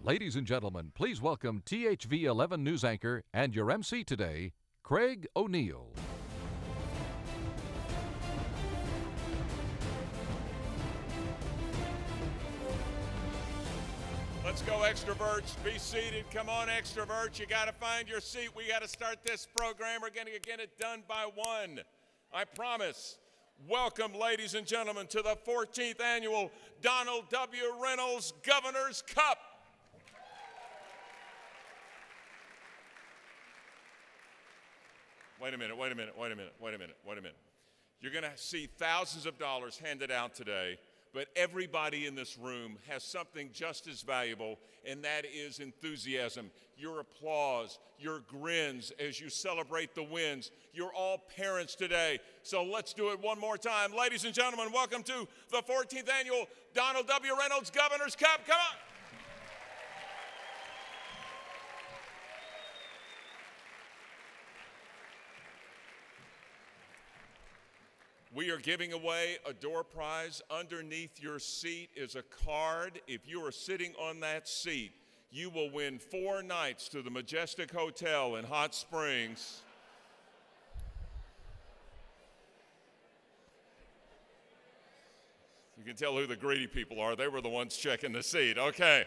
Ladies and gentlemen, please welcome THV 11 news anchor and your MC today, Craig O'Neill. Let's go, extroverts. Be seated. Come on, extroverts. You got to find your seat. We got to start this program. We're going to get it done by 1. I promise. Welcome, ladies and gentlemen, to the 14th annual Donald W. Reynolds Governor's Cup. Wait a minute. You're going to see thousands of dollars handed out today, but everybody in this room has something just as valuable, and that is enthusiasm, your applause, your grins as you celebrate the wins. You're all parents today, so let's do it one more time. Ladies and gentlemen, welcome to the 14th annual Donald W. Reynolds Governor's Cup. Come on. We are giving away a door prize. Underneath your seat is a card. If you are sitting on that seat, you will win 4 nights to the Majestic Hotel in Hot Springs. You can tell who the greedy people are. They were the ones checking the seat. Okay.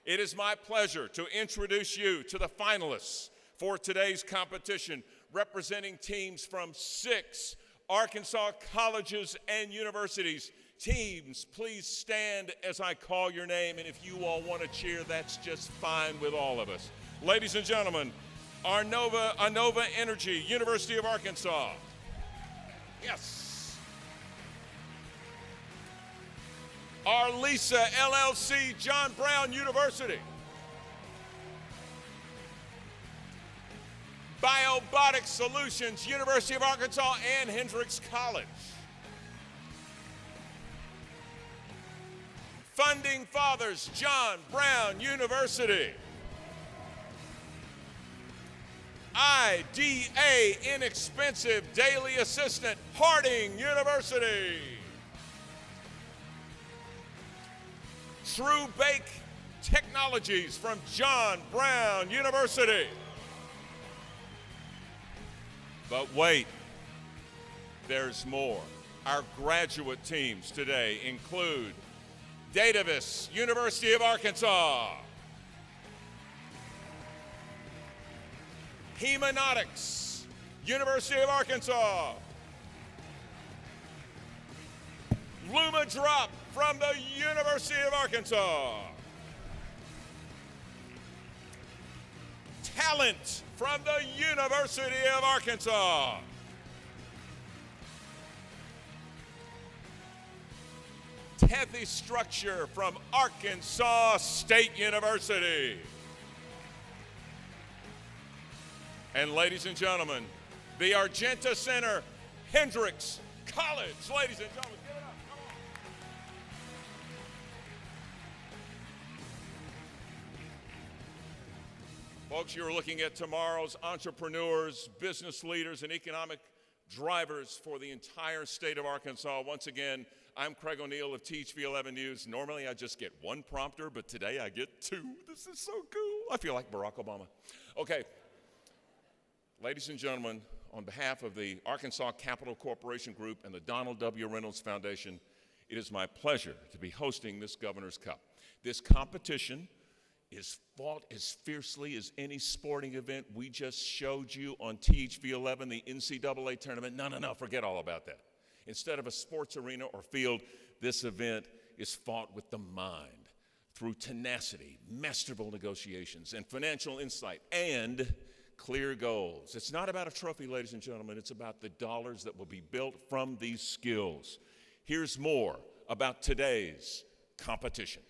It is my pleasure to introduce you to the finalists for today's competition, representing teams from 6 Arkansas colleges and universities. Teams, please stand as I call your name, and if you all want to cheer, that's just fine with all of us. Ladies and gentlemen, Arnova Energy, University of Arkansas. Yes. Arlisa LLC, John Brown University. Biobotic Solutions, University of Arkansas and Hendrix College. Funding Fathers, John Brown University. IDA, Inexpensive Daily Assistant, Harding University. True Bake Technologies from John Brown University. But wait, there's more. Our graduate teams today include Davis, University of Arkansas. Hemonautics, University of Arkansas. Luma Drop from the University of Arkansas. Talent from the University of Arkansas. Tethy Structure from Arkansas State University. And ladies and gentlemen, the Argenta Center, Hendrix College. Ladies and gentlemen, give it up. Come on. Folks, you're looking at tomorrow's entrepreneurs, business leaders, and economic drivers for the entire state of Arkansas. Once again, I'm Craig O'Neill of THV 11 News. Normally I just get 1 prompter, but today I get 2. This is so cool. I feel like Barack Obama. Okay. Ladies and gentlemen, on behalf of the Arkansas Capital Corporation Group and the Donald W. Reynolds Foundation, it is my pleasure to be hosting this Governor's Cup. This competition is fought as fiercely as any sporting event we just showed you on THV 11, the NCAA tournament. No, forget all about that. Instead of a sports arena or field, this event is fought with the mind through tenacity, masterful negotiations, and financial insight, and clear goals. It's not about a trophy, ladies and gentlemen. It's about the dollars that will be built from these skills. Here's more about today's competition.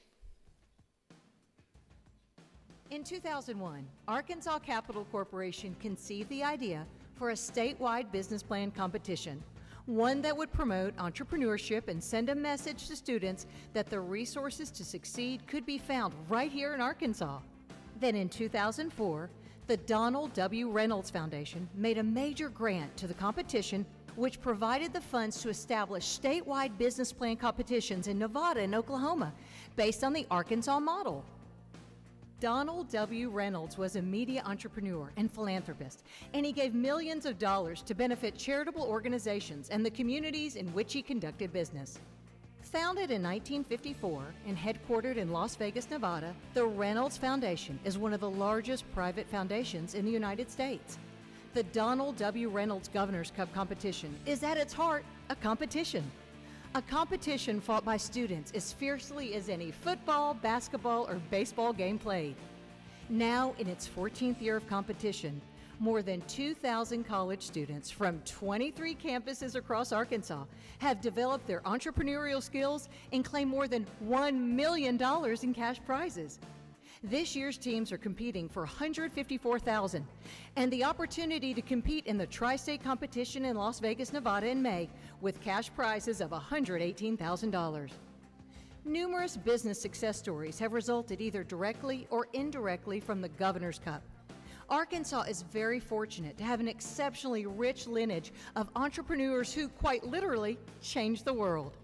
In 2001, Arkansas Capital Corporation conceived the idea for a statewide business plan competition, one that would promote entrepreneurship and send a message to students that the resources to succeed could be found right here in Arkansas. Then in 2004, the Donald W. Reynolds Foundation made a major grant to the competition, which provided the funds to establish statewide business plan competitions in Nevada and Oklahoma based on the Arkansas model. Donald W. Reynolds was a media entrepreneur and philanthropist, and he gave millions of dollars to benefit charitable organizations and the communities in which he conducted business. Founded in 1954 and headquartered in Las Vegas, Nevada, the Reynolds Foundation is one of the largest private foundations in the United States. The Donald W. Reynolds Governor's Cup competition is at its heart a competition. A competition fought by students as fiercely as any football, basketball, or baseball game played. Now, in its 14th year of competition, more than 2,000 college students from 23 campuses across Arkansas have developed their entrepreneurial skills and claim more than $1 million in cash prizes. This year's teams are competing for $154,000 and the opportunity to compete in the Tri-State competition in Las Vegas, Nevada in May with cash prizes of $118,000. Numerous business success stories have resulted either directly or indirectly from the Governor's Cup. Arkansas is very fortunate to have an exceptionally rich lineage of entrepreneurs who quite literally changed the world.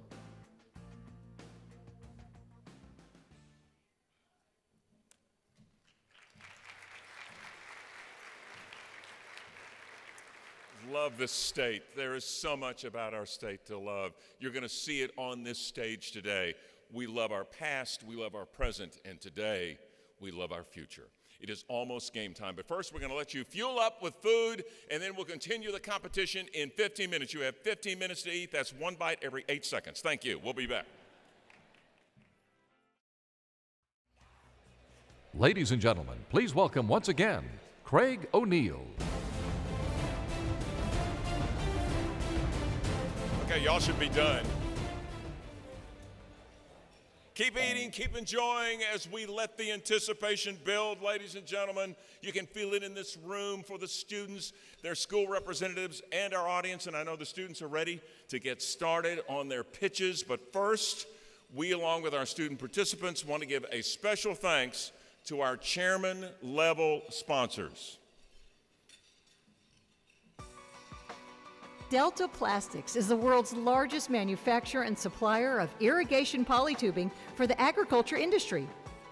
Love this state. There is so much about our state to love. You're going to see it on this stage today. We love our past, we love our present, and today we love our future. It is almost game time, but first we're going to let you fuel up with food, and then we'll continue the competition in 15 minutes. You have 15 minutes to eat. That's one bite every 8 seconds. Thank you. We'll be back. Ladies and gentlemen, please welcome once again, Craig O'Neill. Okay, y'all should be done. Keep eating, keep enjoying as we let the anticipation build, ladies and gentlemen. You can feel it in this room for the students, their school representatives, and our audience. And I know the students are ready to get started on their pitches. But first, we, along with our student participants, want to give a special thanks to our chairman-level sponsors. Delta Plastics is the world's largest manufacturer and supplier of irrigation polytubing for the agriculture industry.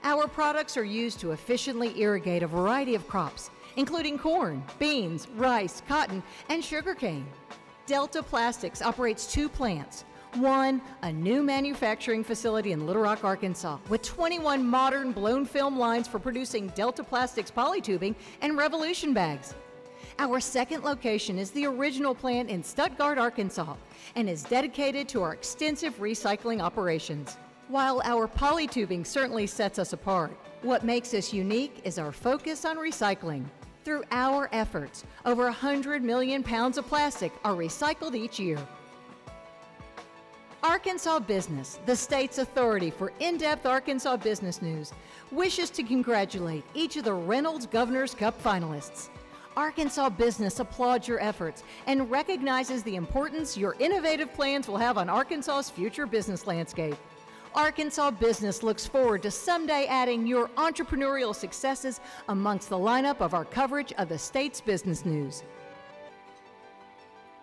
Our products are used to efficiently irrigate a variety of crops, including corn, beans, rice, cotton, and sugarcane. Delta Plastics operates 2 plants. One, a new manufacturing facility in Little Rock, Arkansas, with 21 modern blown film lines for producing Delta Plastics polytubing and Revolution bags. Our second location is the original plant in Stuttgart, Arkansas, and is dedicated to our extensive recycling operations. While our polytubing certainly sets us apart, what makes us unique is our focus on recycling. Through our efforts, over 100 million pounds of plastic are recycled each year. Arkansas Business, the state's authority for in-depth Arkansas business news, wishes to congratulate each of the Reynolds Governor's Cup finalists. Arkansas Business applauds your efforts and recognizes the importance your innovative plans will have on Arkansas's future business landscape. Arkansas Business looks forward to someday adding your entrepreneurial successes amongst the lineup of our coverage of the state's business news.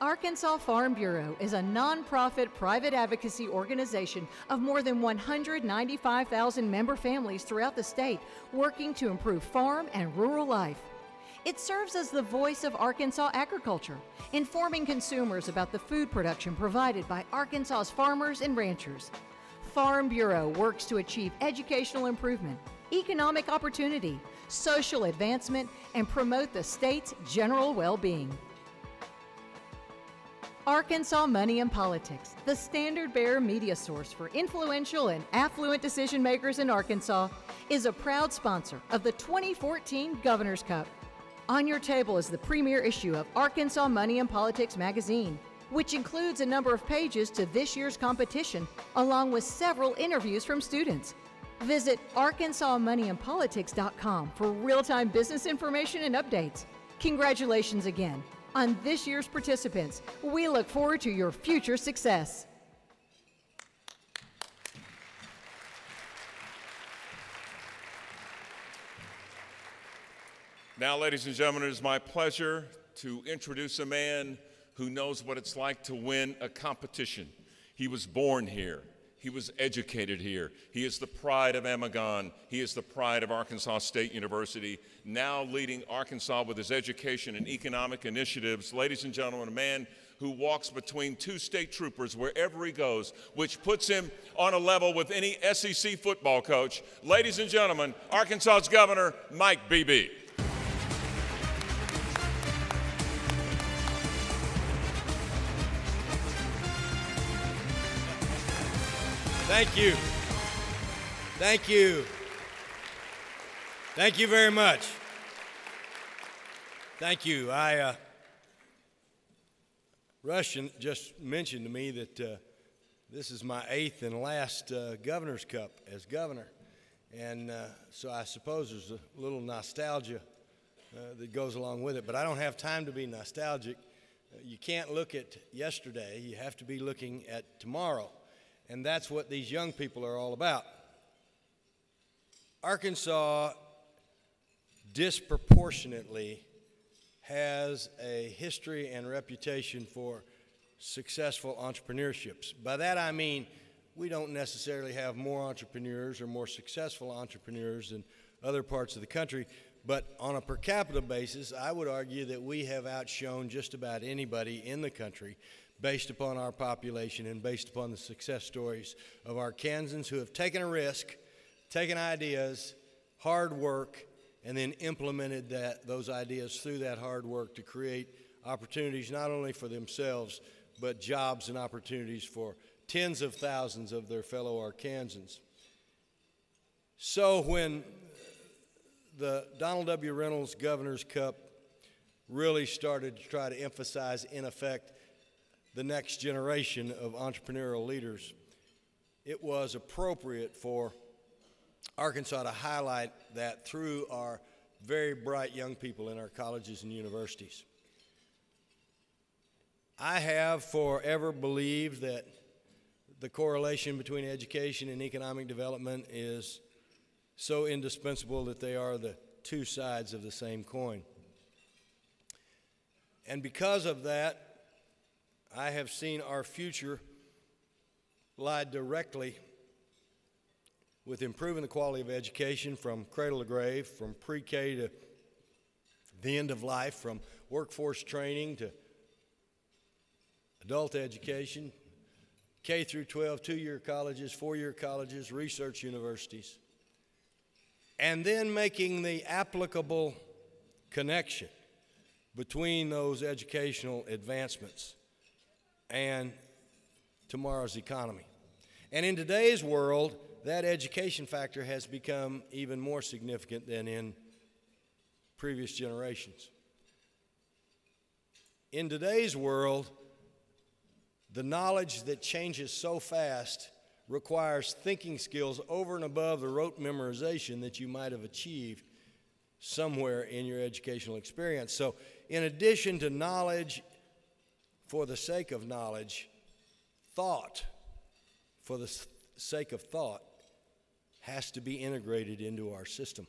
Arkansas Farm Bureau is a nonprofit private advocacy organization of more than 195,000 member families throughout the state working to improve farm and rural life. It serves as the voice of Arkansas agriculture, informing consumers about the food production provided by Arkansas's farmers and ranchers. Farm Bureau works to achieve educational improvement, economic opportunity, social advancement, and promote the state's general well-being. Arkansas Money and Politics, the standard-bearer media source for influential and affluent decision makers in Arkansas, is a proud sponsor of the 2014 Governor's Cup. On your table is the premier issue of Arkansas Money and Politics magazine, which includes a number of pages to this year's competition, along with several interviews from students. Visit arkansasmoneyandpolitics.com for real-time business information and updates. Congratulations again on this year's participants. We look forward to your future success. Now, ladies and gentlemen, it is my pleasure to introduce a man who knows what it's like to win a competition. He was born here. He was educated here. He is the pride of Amagon. He is the pride of Arkansas State University, now leading Arkansas with his education and economic initiatives. Ladies and gentlemen, a man who walks between two state troopers wherever he goes, which puts him on a level with any SEC football coach. Ladies and gentlemen, Arkansas's Governor, Mike Beebe. Thank you. Thank you. Thank you very much. Thank you. Russian just mentioned to me that this is my 8th and last Governor's Cup as governor. And so I suppose there's a little nostalgia that goes along with it. But I don't have time to be nostalgic. You can't look at yesterday. You have to be looking at tomorrow. And that's what these young people are all about. Arkansas disproportionately has a history and reputation for successful entrepreneurships. By that I mean we don't necessarily have more entrepreneurs or more successful entrepreneurs than other parts of the country, but on a per capita basis, I would argue that we have outshone just about anybody in the country based upon our population and based upon the success stories of Arkansans who have taken a risk, taken ideas, hard work, and then implemented those ideas through that hard work to create opportunities not only for themselves, but jobs and opportunities for tens of thousands of their fellow Arkansans. So when the Donald W. Reynolds Governor's Cup really started to try to emphasize, in effect, the next generation of entrepreneurial leaders, it was appropriate for Arkansas to highlight that through our very bright young people in our colleges and universities. I have forever believed that the correlation between education and economic development is so indispensable that they are the two sides of the same coin. And because of that, I have seen our future lie directly with improving the quality of education from cradle to grave, from pre-K to the end of life, from workforce training to adult education, K through 12, 2-year colleges, 4-year colleges, research universities, and then making the applicable connection between those educational advancements and tomorrow's economy. And in today's world, that education factor has become even more significant than in previous generations. In today's world, the knowledge that changes so fast requires thinking skills over and above the rote memorization that you might have achieved somewhere in your educational experience. So in addition to knowledge for the sake of knowledge, thought for the sake of thought has to be integrated into our system.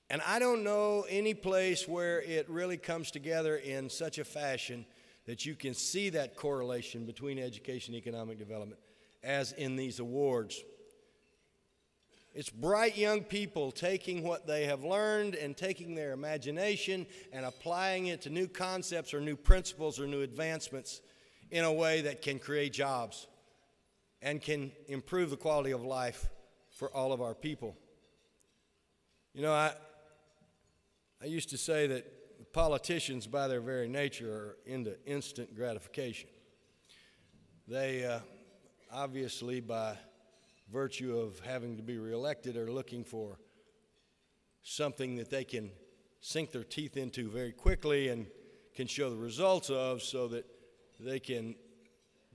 And I don't know any place where it really comes together in such a fashion that you can see that correlation between education and economic development as in these awards. It's bright young people taking what they have learned and taking their imagination and applying it to new concepts or new principles or new advancements in a way that can create jobs and can improve the quality of life for all of our people. You know, I used to say that politicians, by their very nature, are into instant gratification. They obviously, by virtue of having to be reelected, are looking for something that they can sink their teeth into very quickly and can show the results of so that they can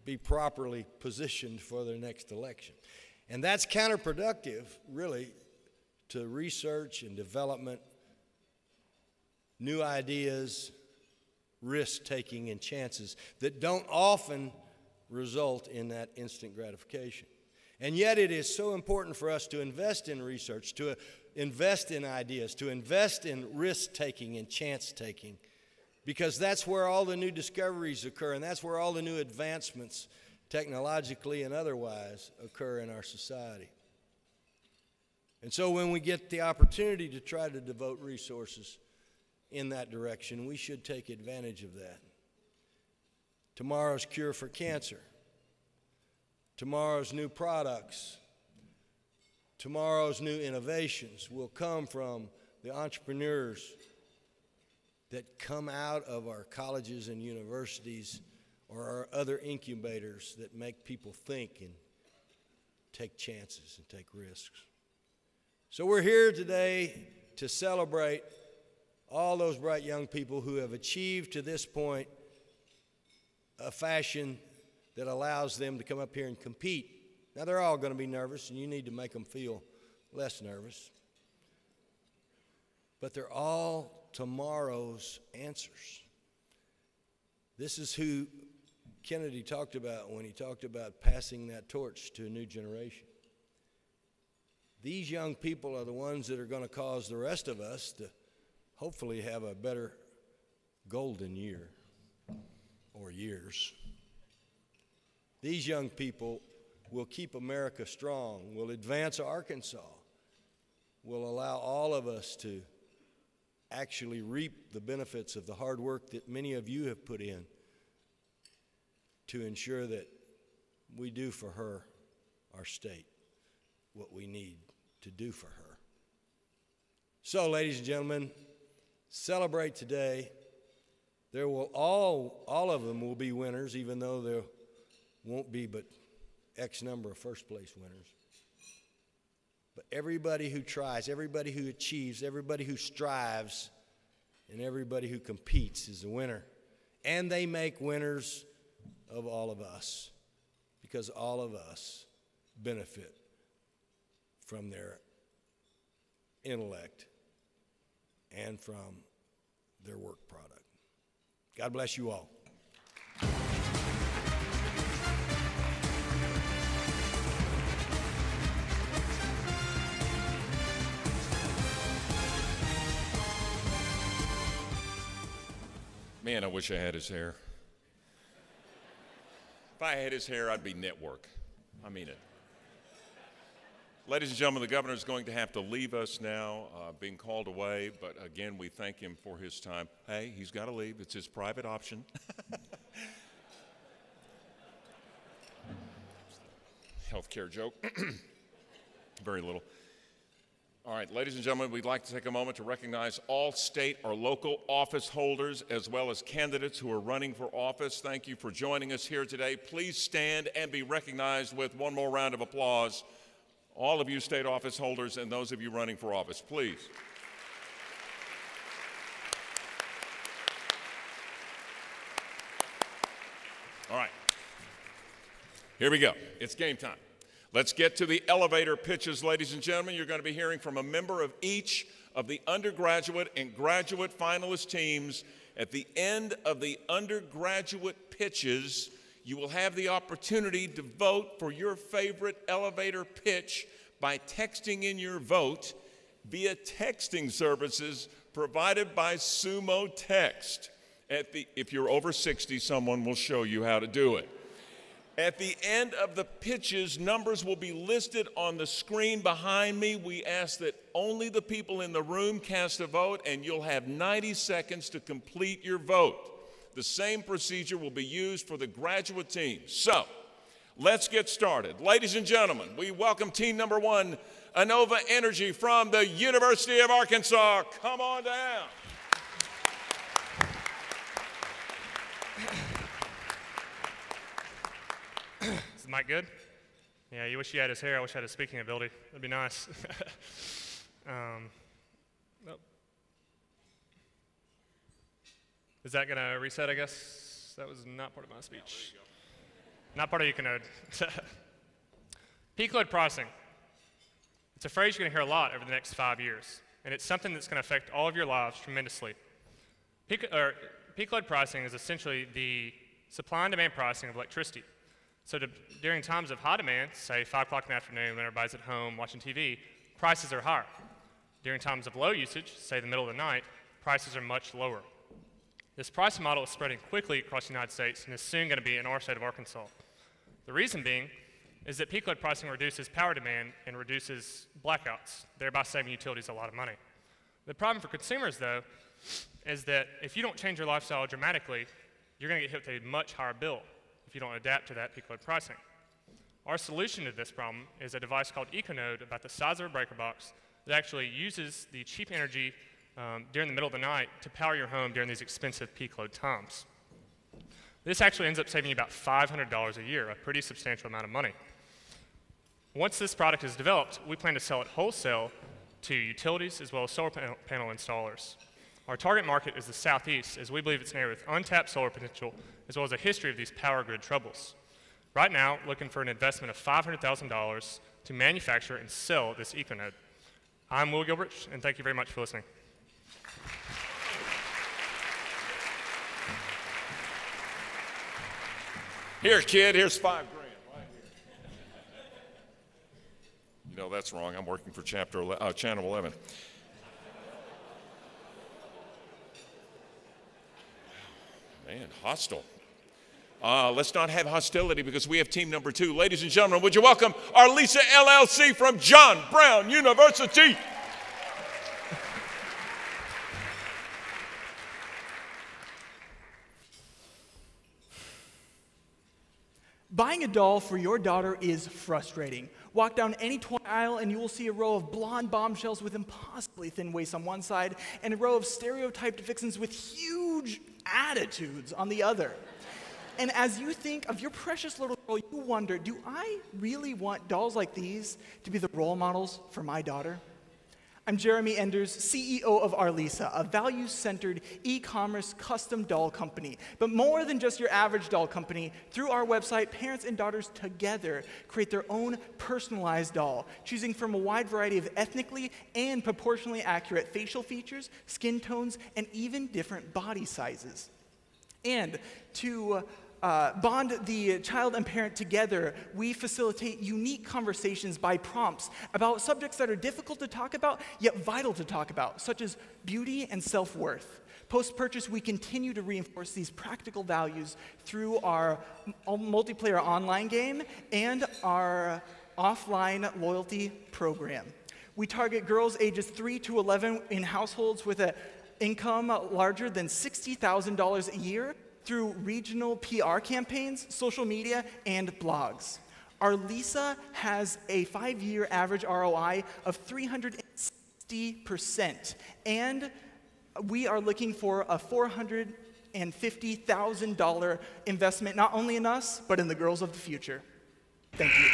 be properly positioned for their next election. And that's counterproductive, really, to research and development, new ideas, risk-taking, and chances that don't often result in that instant gratification. And yet it is so important for us to invest in research, to invest in ideas, to invest in risk-taking and chance-taking, because that's where all the new discoveries occur, and that's where all the new advancements technologically and otherwise, occur in our society. And so when we get the opportunity to try to devote resources in that direction, we should take advantage of that. Tomorrow's cure for cancer, tomorrow's new products, tomorrow's new innovations will come from the entrepreneurs that come out of our colleges and universities or our other incubators that make people think and take chances and take risks. So we're here today to celebrate all those bright young people who have achieved to this point a fashion that allows them to come up here and compete. Now, they're all going to be nervous, and you need to make them feel less nervous. But they're all tomorrow's answers. This is who Kennedy talked about when he talked about passing that torch to a new generation. These young people are the ones that are going to cause the rest of us to hopefully have a better golden year or years. These young people will keep America strong, will advance Arkansas, will allow all of us to actually reap the benefits of the hard work that many of you have put in to ensure that we do for her, our state, what we need to do for her. So, ladies and gentlemen, celebrate today. There will all of them will be winners, even though there won't be but X number of first place winners. But everybody who tries, everybody who achieves, everybody who strives, and everybody who competes is a winner. And they make winners of all of us, because all of us benefit from their intellect and from their work product. God bless you all. Man, I wish I had his hair. If I had his hair, I'd be network. I mean it. Ladies and gentlemen, the governor is going to have to leave us now, being called away, but again, we thank him for his time. Hey, he's got to leave. It's his private option. Healthcare joke. Very little. All right, ladies and gentlemen, we'd like to take a moment to recognize all state or local office holders as well as candidates who are running for office. Thank you for joining us here today. Please stand and be recognized with one more round of applause. All of you state office holders and those of you running for office, please. All right, here we go. It's game time. Let's get to the elevator pitches, ladies and gentlemen. You're going to be hearing from a member of each of the undergraduate and graduate finalist teams. At the end of the undergraduate pitches, you will have the opportunity to vote for your favorite elevator pitch by texting in your vote via texting services provided by Sumo Text. If you're over 60, someone will show you how to do it. At the end of the pitches, numbers will be listed on the screen behind me. We ask that only the people in the room cast a vote, and you'll have 90 seconds to complete your vote. The same procedure will be used for the graduate team. So, let's get started. Ladies and gentlemen, we welcome team number one, Inova Energy from the University of Arkansas. Come on down. Is the mic good? Yeah, you wish you had his hair. I wish I had his speaking ability. That'd be nice. Nope. Is that going to reset, I guess? That was not part of my speech. Not part of Econode. Peak load pricing. It's a phrase you're going to hear a lot over the next 5 years, and it's something that's going to affect all of your lives tremendously. Peak load pricing is essentially the supply and demand pricing of electricity. So during times of high demand, say 5 o'clock in the afternoon when everybody's at home watching TV, prices are higher. During times of low usage, say the middle of the night, prices are much lower. This pricing model is spreading quickly across the United States and is soon going to be in our state of Arkansas. The reason being is that peak load pricing reduces power demand and reduces blackouts, thereby saving utilities a lot of money. The problem for consumers, though, is that if you don't change your lifestyle dramatically, you're going to get hit with a much higher bill if you don't adapt to that peak load pricing. Our solution to this problem is a device called EcoNode, about the size of a breaker box, that actually uses the cheap energy during the middle of the night to power your home during these expensive peak load times. This actually ends up saving you about $500 a year, a pretty substantial amount of money. Once this product is developed, we plan to sell it wholesale to utilities as well as solar panel installers. Our target market is the Southeast, as we believe it's an area with untapped solar potential as well as a history of these power grid troubles. Right now, looking for an investment of $500,000 to manufacture and sell this EcoNode. I'm Will Gilbert, and thank you very much for listening. Here, kid, here's $5 grand right here. You know, that's wrong. I'm working for Channel 11. Man, hostile. Let's not have hostility because we have team number 2. Ladies and gentlemen, would you welcome our Lisa LLC from John Brown University. Buying a doll for your daughter is frustrating. Walk down any toy aisle and you will see a row of blonde bombshells with impossibly thin waists on one side and a row of stereotyped vixens with huge attitudes on the other. And as you think of your precious little girl, you wonder, do I really want dolls like these to be the role models for my daughter? I'm Jeremy Enders, CEO of Arlisa, a values-centered e-commerce custom doll company. But more than just your average doll company, through our website, parents and daughters together create their own personalized doll, choosing from a wide variety of ethnically and proportionally accurate facial features, skin tones, and even different body sizes. And to bond the child and parent together, we facilitate unique conversations by prompts about subjects that are difficult to talk about, yet vital to talk about, such as beauty and self-worth. Post-purchase, we continue to reinforce these practical values through our multiplayer online game and our offline loyalty program. We target girls ages 3 to 11 in households with an income larger than $60,000 a year, through regional PR campaigns, social media, and blogs. Arlisa has a 5-year average ROI of 360%, and we are looking for a $450,000 investment, not only in us, but in the girls of the future. Thank you.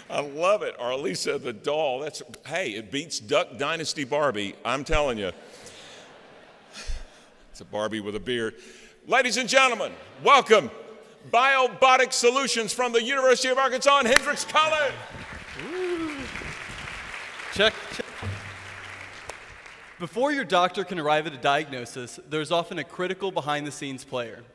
I love it. Arlisa the doll. Hey, it beats Duck Dynasty Barbie. I'm telling you. It's a Barbie with a beard. Ladies and gentlemen, welcome Biobotic Solutions from the University of Arkansas and Hendrix College. Check. Before your doctor can arrive at a diagnosis, there's often a critical behind-the-scenes player.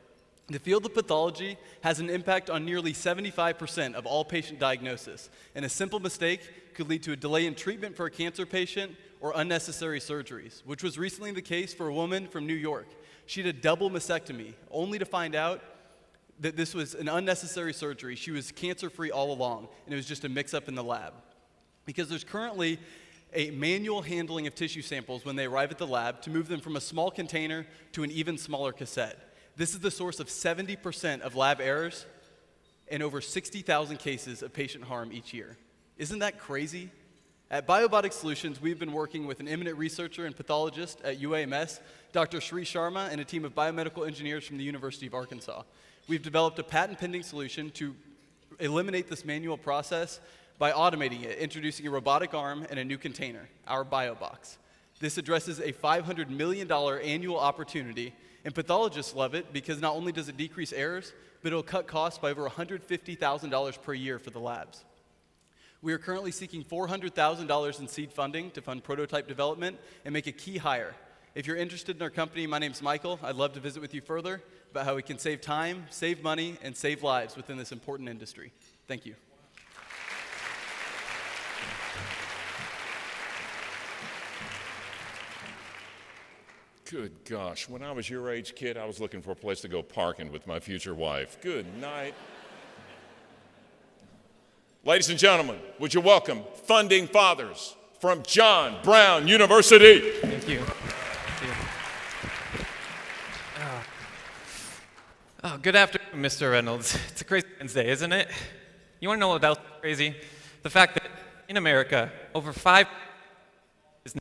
The field of pathology has an impact on nearly 75% of all patient diagnosis, and a simple mistake could lead to a delay in treatment for a cancer patient or unnecessary surgeries, which was recently the case for a woman from New York. She had a double mastectomy, only to find out that this was an unnecessary surgery. She was cancer-free all along, and it was just a mix-up in the lab. Because there's currently a manual handling of tissue samples when they arrive at the lab to move them from a small container to an even smaller cassette. This is the source of 70% of lab errors and over 60,000 cases of patient harm each year. Isn't that crazy? At Biobotic Solutions, we've been working with an eminent researcher and pathologist at UAMS, Dr. Sri Sharma, and a team of biomedical engineers from the University of Arkansas. We've developed a patent-pending solution to eliminate this manual process by automating it, introducing a robotic arm and a new container, our BioBox. This addresses a $500 million annual opportunity, and pathologists love it because not only does it decrease errors, but it'll cut costs by over $150,000 per year for the labs. We are currently seeking $400,000 in seed funding to fund prototype development and make a key hire. If you're interested in our company, my name's Michael. I'd love to visit with you further about how we can save time, save money, and save lives within this important industry. Thank you. Good gosh, when I was your age, kid, I was looking for a place to go parking with my future wife. Good night. Ladies and gentlemen, would you welcome Funding Fathers from John Brown University. Thank you. Oh, good afternoon, Mr. Reynolds. It's a crazy Wednesday, isn't it? You want to know what else is crazy? The fact that in America, over 5 is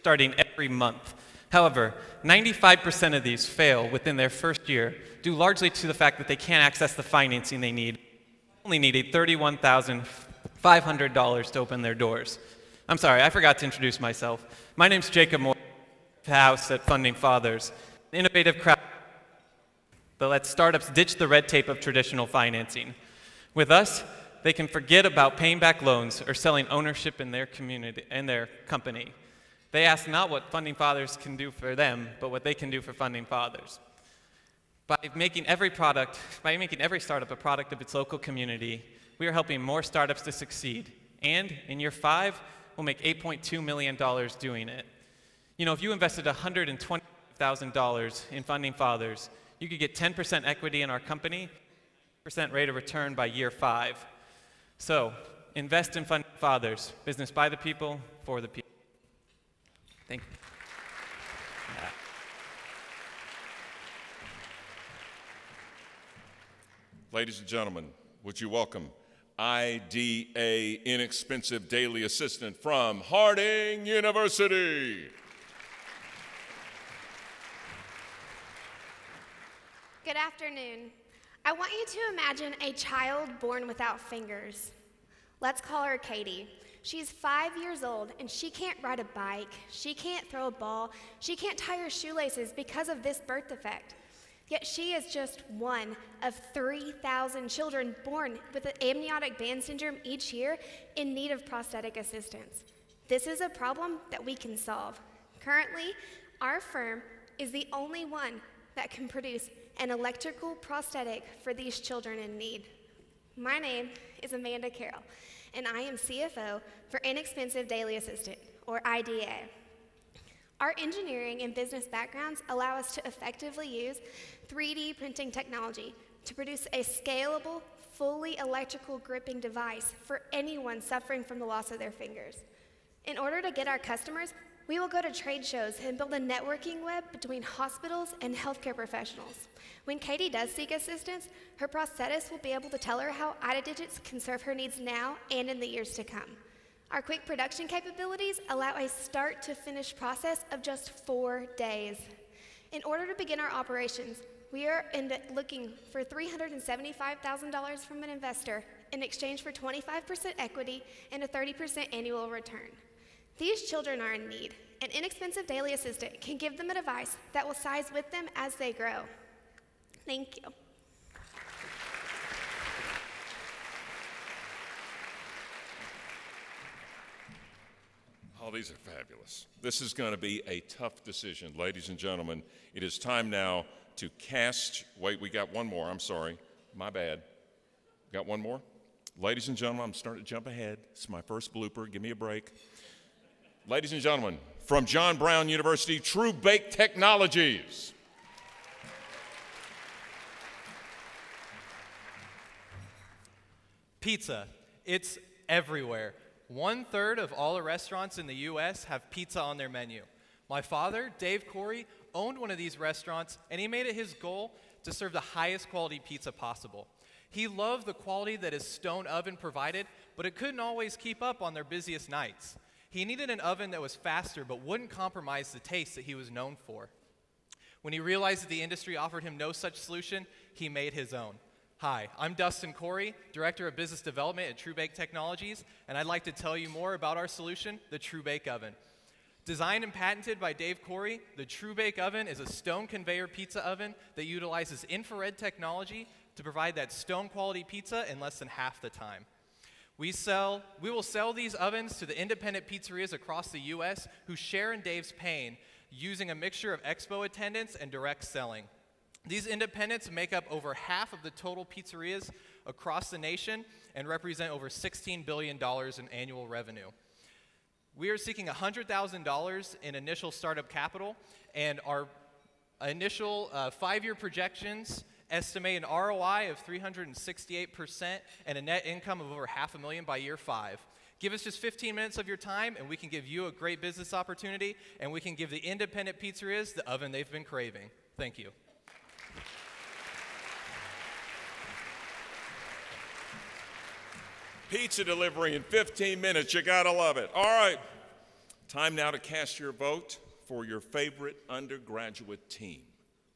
starting every month. However, 95% of these fail within their first year, due largely to the fact that they can't access the financing they need. Only needed $31,500 to open their doors. I'm sorry, I forgot to introduce myself. My name's Jacob Moore, House at Funding Fathers, an innovative crowd that lets startups ditch the red tape of traditional financing. With us, they can forget about paying back loans or selling ownership in their community and their company. They ask not what Funding Fathers can do for them, but what they can do for Funding Fathers. By making every startup a product of its local community, we are helping more startups to succeed. And in year 5, we'll make $8.2 million doing it. You know, if you invested $120,000 in Funding Fathers, you could get 10% equity in our company, 10% rate of return by year 5. So, invest in Funding Fathers, business by the people, for the people. Thank you. Ladies and gentlemen, would you welcome IDA Inexpensive Daily Assistant from Harding University. Good afternoon. I want you to imagine a child born without fingers. Let's call her Katie. She's 5 years old and she can't ride a bike, she can't throw a ball, she can't tie her shoelaces because of this birth defect. Yet she is just one of 3,000 children born with an amniotic band syndrome each year in need of prosthetic assistance. This is a problem that we can solve. Currently, our firm is the only one that can produce an electrical prosthetic for these children in need. My name is Amanda Carroll, and I am CFO for Inexpensive Daily Assistant, or IDA. Our engineering and business backgrounds allow us to effectively use 3D printing technology to produce a scalable, fully electrical gripping device for anyone suffering from the loss of their fingers. In order to get our customers, we will go to trade shows and build a networking web between hospitals and healthcare professionals. When Katie does seek assistance, her prosthetist will be able to tell her how IDA-Digits can serve her needs now and in the years to come. Our quick production capabilities allow a start-to-finish process of just 4 days. In order to begin our operations, we are looking for $375,000 from an investor in exchange for 25% equity and a 30% annual return. These children are in need. An Inexpensive Daily Assistant can give them a device that will size with them as they grow. Thank you. Oh, these are fabulous. This is going to be a tough decision. Ladies and gentlemen, it is time now to cast, wait, we got one more, I'm sorry, my bad. Got one more? Ladies and gentlemen, I'm starting to jump ahead. It's my first blooper, give me a break. Ladies and gentlemen, from John Brown University, True Bake Technologies. Pizza. It's everywhere. 1/3 of all the restaurants in the U.S. have pizza on their menu. My father, Dave Corey, owned one of these restaurants, and he made it his goal to serve the highest quality pizza possible. He loved the quality that his stone oven provided, but it couldn't always keep up on their busiest nights. He needed an oven that was faster but wouldn't compromise the taste that he was known for. When he realized that the industry offered him no such solution, he made his own. Hi, I'm Dustin Corey, Director of Business Development at True Bake Technologies, and I'd like to tell you more about our solution, the True Bake Oven. Designed and patented by Dave Corey, the True Bake Oven is a stone conveyor pizza oven that utilizes infrared technology to provide that stone quality pizza in less than half the time. We will sell these ovens to the independent pizzerias across the U.S. who share in Dave's pain using a mixture of expo attendance and direct selling. These independents make up over half of the total pizzerias across the nation and represent over $16 billion in annual revenue. We are seeking $100,000 in initial startup capital, and our initial 5-year projections estimate an ROI of 368% and a net income of over $500,000 by year 5. Give us just 15 minutes of your time, and we can give you a great business opportunity, and we can give the independent pizzerias the oven they've been craving. Thank you. Pizza delivery in 15 minutes. You gotta love it. All right. Time now to cast your vote for your favorite undergraduate team.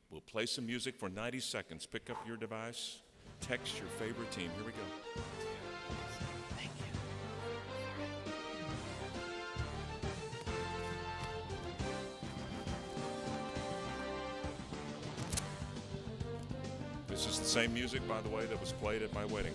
We'll play some music for 90 seconds. Pick up your device, text your favorite team. Here we go. Thank you. This is the same music, by the way, that was played at my wedding.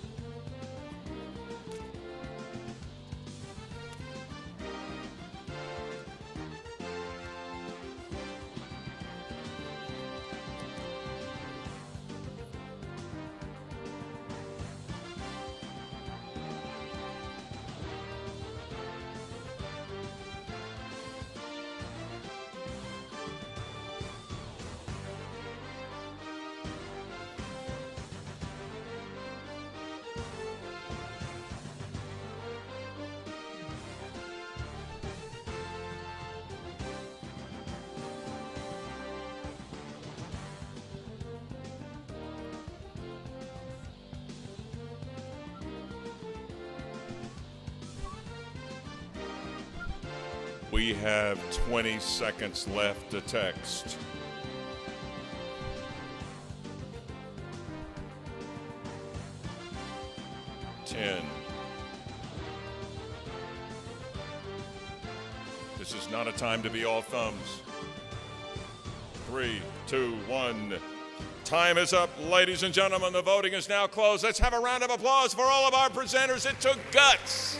We have 20 seconds left to text. This is not a time to be all thumbs. 3, 2, 1. Time is up, ladies and gentlemen. The voting is now closed. Let's have a round of applause for all of our presenters. It took guts.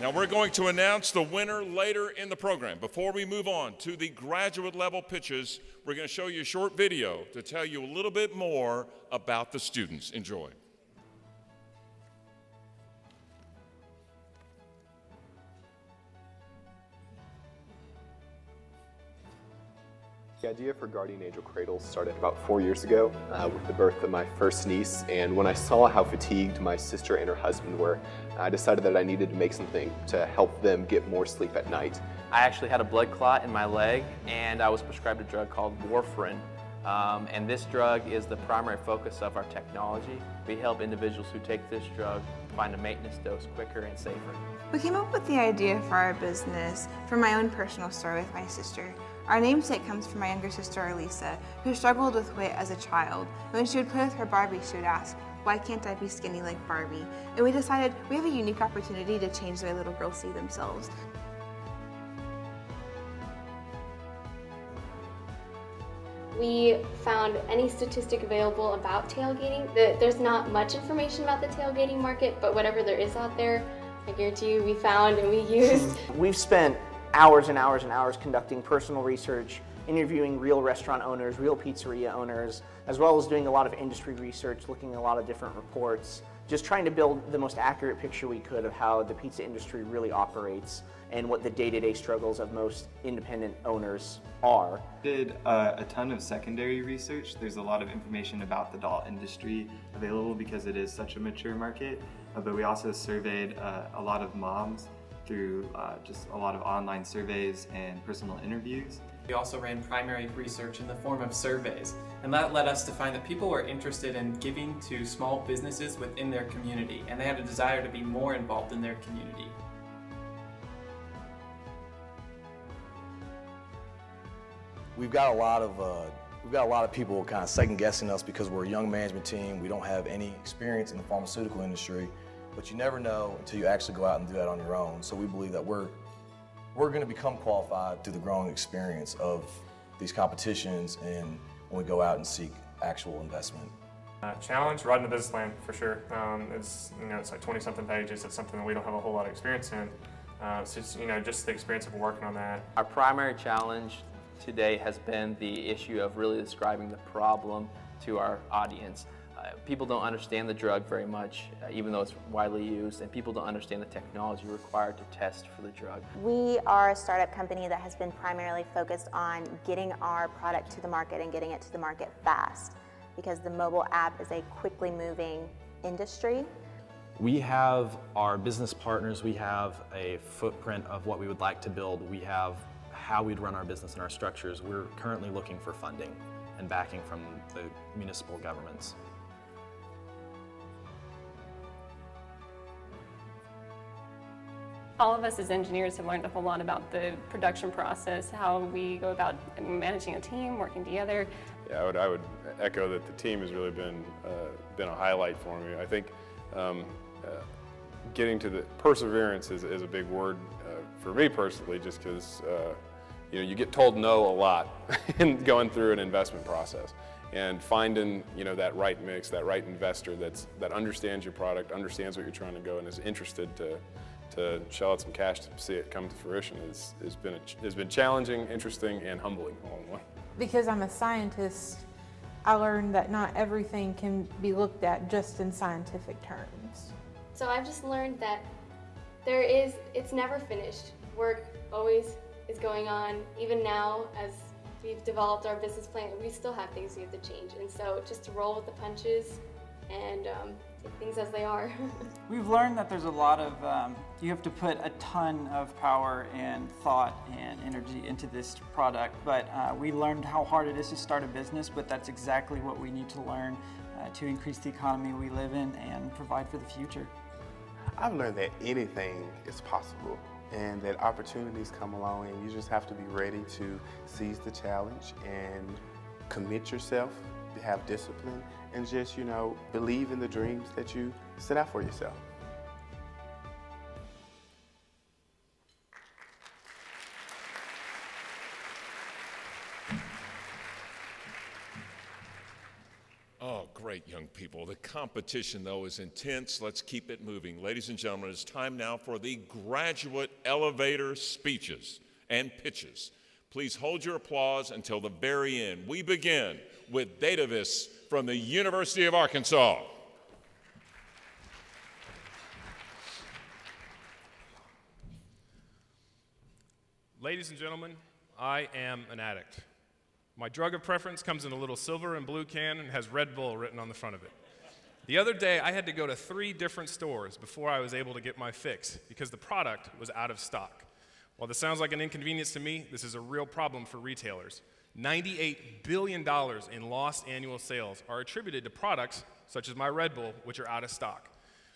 Now we're going to announce the winner later in the program. Before we move on to the graduate level pitches, we're going to show you a short video to tell you a little bit more about the students. Enjoy. The idea for Guardian Angel Cradles started about 4 years ago with the birth of my first niece, and when I saw how fatigued my sister and her husband were, I decided that I needed to make something to help them get more sleep at night. I actually had a blood clot in my leg, and I was prescribed a drug called warfarin. And this drug is the primary focus of our technology. We help individuals who take this drug find a maintenance dose quicker and safer. We came up with the idea for our business from my own personal story with my sister. Our namesake comes from my younger sister, Elisa, who struggled with weight as a child. And when she would play with her Barbie, she would ask, "Why can't I be skinny like Barbie?" And we decided we have a unique opportunity to change the way little girls see themselves. We found any statistic available about tailgating. There's not much information about the tailgating market, but whatever there is out there, I guarantee you we found and we used. We've spent hours and hours and hours conducting personal research, interviewing real restaurant owners, real pizzeria owners, as well as doing a lot of industry research, looking at a lot of different reports, just trying to build the most accurate picture we could of how the pizza industry really operates and what the day-to-day struggles of most independent owners are. Did a ton of secondary research. There's a lot of information about the doll industry available because it is such a mature market, but we also surveyed a lot of moms through just a lot of online surveys and personal interviews. We also ran primary research in the form of surveys, and that led us to find that people were interested in giving to small businesses within their community, and they had a desire to be more involved in their community. We've got a lot of people kind of second guessing us because we're a young management team. We don't have any experience in the pharmaceutical industry, but you never know until you actually go out and do that on your own. So we believe that we're going to become qualified through the growing experience of these competitions and when we go out and seek actual investment. Challenge, writing the business plan for sure. It's like 20-something pages. It's something that we don't have a whole lot of experience in. So it's, just the experience of working on that. Our primary challenge today has been the issue of really describing the problem to our audience. People don't understand the drug very much, even though it's widely used, and people don't understand the technology required to test for the drug. We are a startup company that has been primarily focused on getting our product to the market and getting it to the market fast, because the mobile app is a quickly moving industry. We have our business partners, we have a footprint of what we would like to build, we have how we'd run our business and our structures. We're currently looking for funding and backing from the municipal governments. All of us as engineers have learned a whole lot about the production process, how we go about managing a team, working together. Yeah, I would echo that the team has really been a highlight for me. I think getting to the perseverance is a big word for me personally, just because you get told no a lot in going through an investment process, and finding that right mix, that right investor that understands your product, understands what you're trying to go, and is interested to shell out some cash to see it come to fruition has been challenging, interesting, and humbling all in one. Because I'm a scientist, I learned that not everything can be looked at just in scientific terms. So I've just learned that it's never finished. Work always is going on. Even now, as we've developed our business plan, we still have things we have to change. And so just to roll with the punches and take things as they are. We've learned that there's a lot of, you have to put a ton of power and thought and energy into this product, but we learned how hard it is to start a business, but that's exactly what we need to learn to increase the economy we live in and provide for the future. I've learned that anything is possible and that opportunities come along, and you just have to be ready to seize the challenge and commit yourself, have discipline, and just, believe in the dreams that you set out for yourself. Oh, great young people. The competition, though, is intense. Let's keep it moving. Ladies and gentlemen, it's time now for the graduate elevator speeches and pitches. Please hold your applause until the very end. We begin with Davis from the University of Arkansas. Ladies and gentlemen, I am an addict. My drug of preference comes in a little silver and blue can and has Red Bull written on the front of it. The other day, I had to go to 3 different stores before I was able to get my fix because the product was out of stock. While this sounds like an inconvenience to me, this is a real problem for retailers. $98 billion in lost annual sales are attributed to products such as my Red Bull, which are out of stock.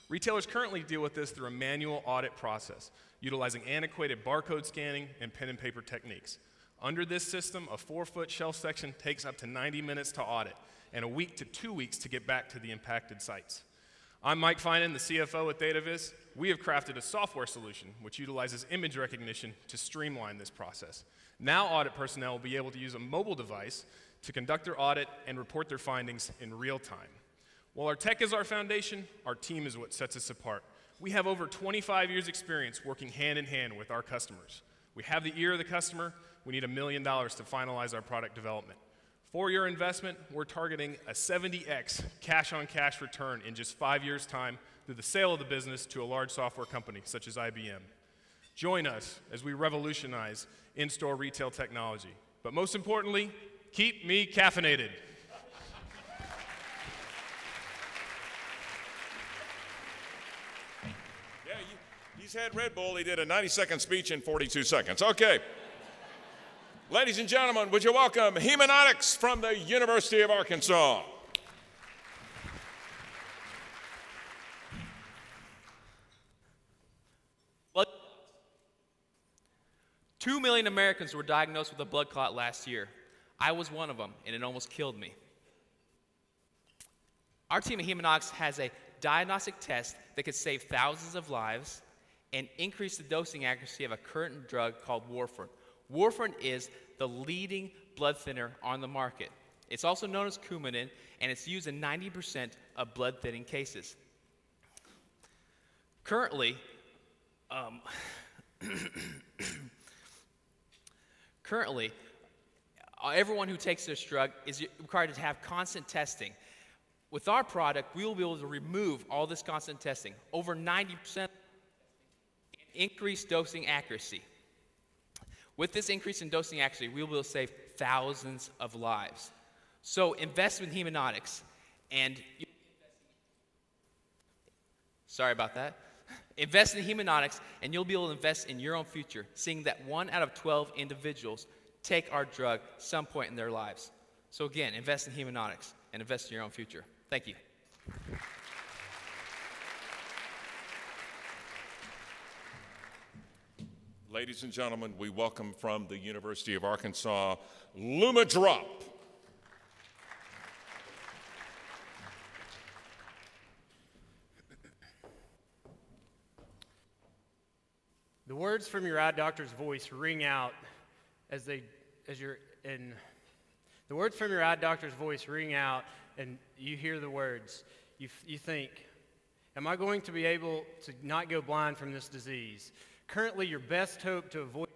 Retailers currently deal with this through a manual audit process, utilizing antiquated barcode scanning and pen and paper techniques. Under this system, a 4-foot shelf section takes up to 90 minutes to audit and a week to 2 weeks to get back to the impacted sites. I'm Mike Finan, the CFO at DataViz. We have crafted a software solution which utilizes image recognition to streamline this process. Now audit personnel will be able to use a mobile device to conduct their audit and report their findings in real time. While our tech is our foundation, our team is what sets us apart. We have over 25 years experience working hand in hand with our customers. We have the ear of the customer. We need $1 million to finalize our product development. For your investment, we're targeting a 70x cash-on-cash return in just 5 years' time through the sale of the business to a large software company such as IBM. Join us as we revolutionize in-store retail technology. But most importantly, keep me caffeinated. Yeah, he's had Red Bull. He did a 90-second speech in 42 seconds. Okay. Ladies and gentlemen, would you welcome Hemenotics from the University of Arkansas. 2 million Americans were diagnosed with a blood clot last year. I was one of them, and it almost killed me. Our team at Hemenotics has a diagnostic test that could save thousands of lives and increase the dosing accuracy of a current drug called warfarin. Warfarin is the leading blood thinner on the market. It's also known as Coumadin, and it's used in 90% of blood thinning cases. Currently, everyone who takes this drug is required to have constant testing. With our product, we will be able to remove all this constant testing, over 90%, and increase dosing accuracy. With this increase in dosing accuracy, we will be able to save thousands of lives. So invest in Hemonautics, and sorry about that. Invest in Hemonautics, and you'll be able to invest in your own future, seeing that 1 out of 12 individuals take our drug some point in their lives. So again, invest in Hemonautics and invest in your own future. Thank you. Ladies and gentlemen, we welcome from the University of Arkansas, LumaDrop. The words from your eye doctor's voice ring out the words from your eye doctor's voice ring out, and you hear the words. You think, am I going to be able to not go blind from this disease? Currently, your best hope to avoid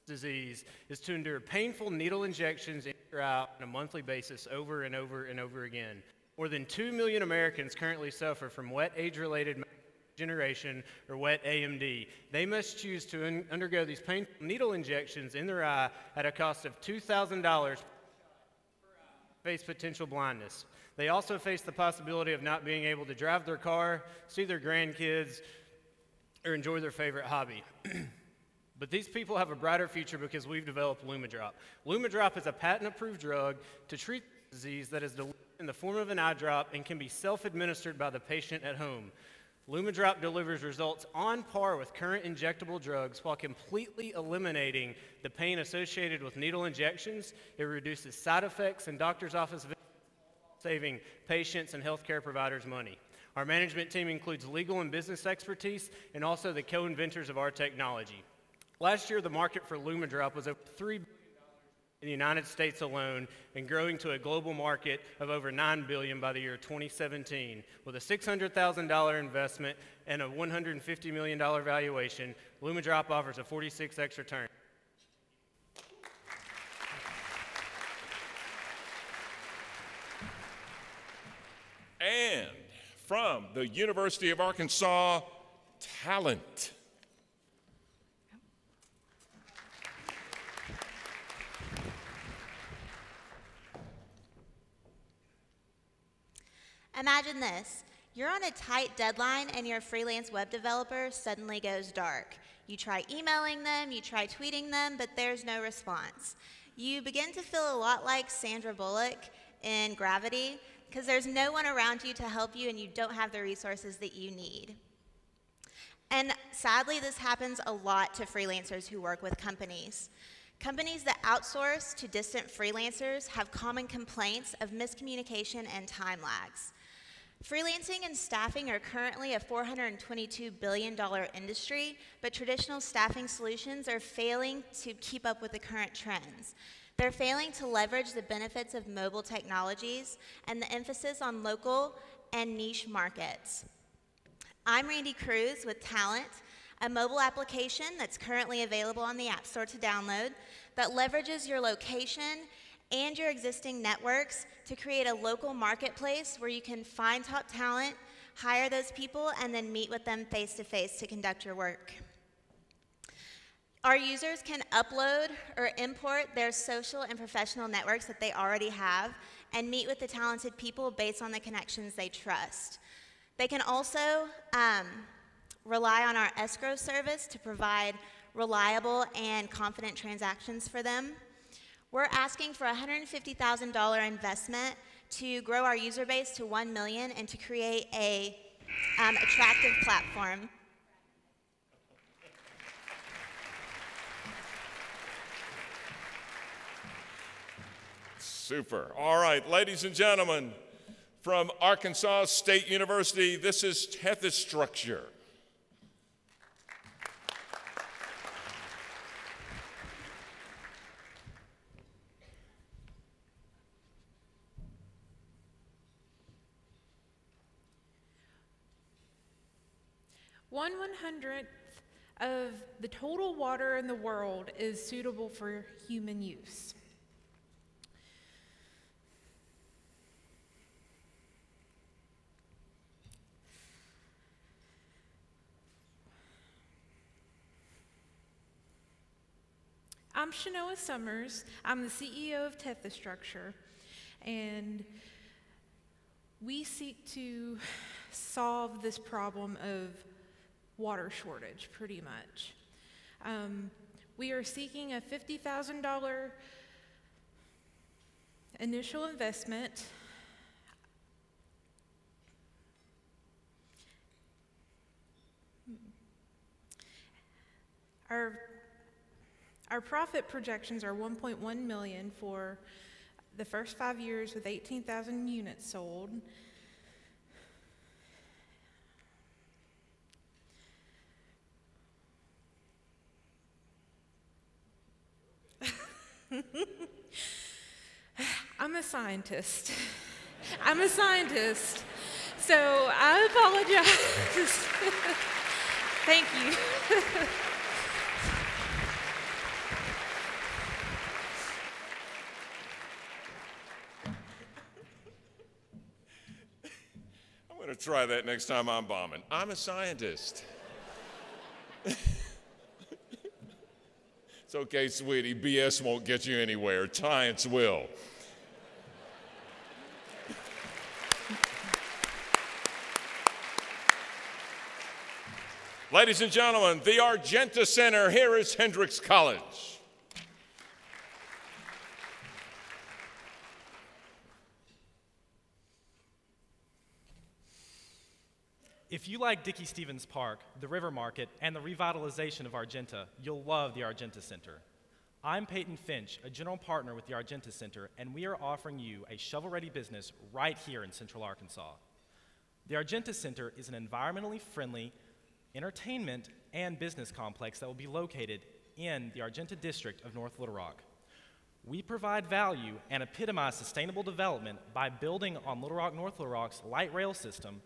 this disease is to endure painful needle injections in your eye on a monthly basis over and over and over again. More than 2 million Americans currently suffer from wet age-related macular degeneration or wet AMD. They must choose to undergo these painful needle injections in their eye at a cost of $2,000 face potential blindness. They also face the possibility of not being able to drive their car, see their grandkids, or enjoy their favorite hobby. But these people have a brighter future because we've developed LumaDrop. LumaDrop is a patent-approved drug to treat this disease that is delivered in the form of an eye drop and can be self-administered by the patient at home. LumaDrop delivers results on par with current injectable drugs while completely eliminating the pain associated with needle injections. It reduces side effects and doctor's office visits, saving patients and healthcare providers money. Our management team includes legal and business expertise and also the co-inventors of our technology. Last year, the market for LumaDrop was over $3 billion in the United States alone and growing to a global market of over $9 billion by the year 2017. With a $600,000 investment and a $150 million valuation, LumaDrop offers a 46x return. And from the University of Arkansas, talent. Imagine this. You're on a tight deadline and your freelance web developer suddenly goes dark. You try emailing them, you try tweeting them, but there's no response. You begin to feel a lot like Sandra Bullock in Gravity, because there's no one around you to help you and you don't have the resources that you need. And sadly, this happens a lot to freelancers who work with companies. Companies that outsource to distant freelancers have common complaints of miscommunication and time lags. Freelancing and staffing are currently a $422 billion industry, but traditional staffing solutions are failing to keep up with the current trends. They're failing to leverage the benefits of mobile technologies and the emphasis on local and niche markets. I'm Randy Cruz with Talent, a mobile application that's currently available on the App Store to download that leverages your location and your existing networks to create a local marketplace where you can find top talent, hire those people, and then meet with them face-to-face to conduct your work. Our users can upload or import their social and professional networks that they already have and meet with the talented people based on the connections they trust. They can also rely on our escrow service to provide reliable and confident transactions for them. We're asking for a $150,000 investment to grow our user base to 1 million and to create a attractive platform. Super. All right, ladies and gentlemen, from Arkansas State University, this is Tethys-Structure. One-100th of the total water in the world is suitable for human use. I'm Shanoa Summers. I'm the CEO of Tethastructure, and we seek to solve this problem of water shortage, pretty much. We are seeking a $50,000 initial investment. Our profit projections are $1.1 million for the first 5 years with 18,000 units sold. I'm a scientist. I'm a scientist. So I apologize. Thank you. I'm going to try that next time I'm bombing. I'm a scientist. It's okay, sweetie. BS won't get you anywhere. Science will. Ladies and gentlemen, the Argenta Center. Here is Hendrix College. If you like Dickey Stevens Park, the River Market, and the revitalization of Argenta, you'll love the Argenta Center. I'm Peyton Finch, a general partner with the Argenta Center, and we are offering you a shovel-ready business right here in Central Arkansas. The Argenta Center is an environmentally friendly entertainment and business complex that will be located in the Argenta district of North Little Rock. We provide value and epitomize sustainable development by building on Little Rock North Little Rock's light rail system,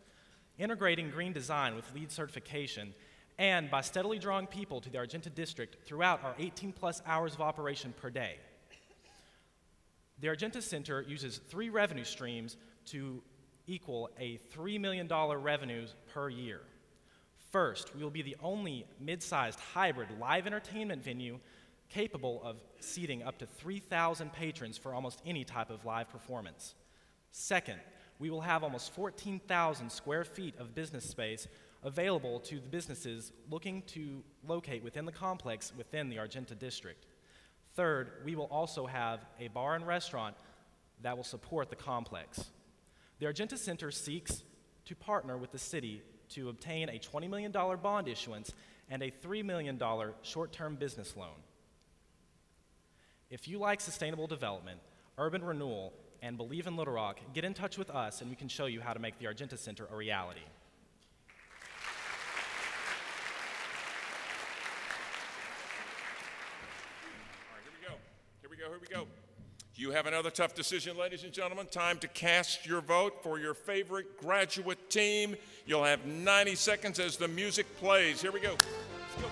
integrating green design with LEED certification, and by steadily drawing people to the Argenta district throughout our 18+ hours of operation per day. The Argenta Center uses 3 revenue streams to equal a $3 million revenues per year. First, we will be the only mid-sized hybrid live entertainment venue capable of seating up to 3,000 patrons for almost any type of live performance. Second, we will have almost 14,000 square feet of business space available to the businesses looking to locate within the complex within the Argenta district. Third, we will also have a bar and restaurant that will support the complex. The Argenta Center seeks to partner with the city to obtain a $20 million bond issuance and a $3 million short-term business loan. If you like sustainable development, urban renewal, and believe in Little Rock, get in touch with us and we can show you how to make the Argenta Center a reality. All right, here we go. You have another tough decision, ladies and gentlemen. Time to cast your vote for your favorite graduate team. You'll have 90 seconds as the music plays. Here we go. Let's go.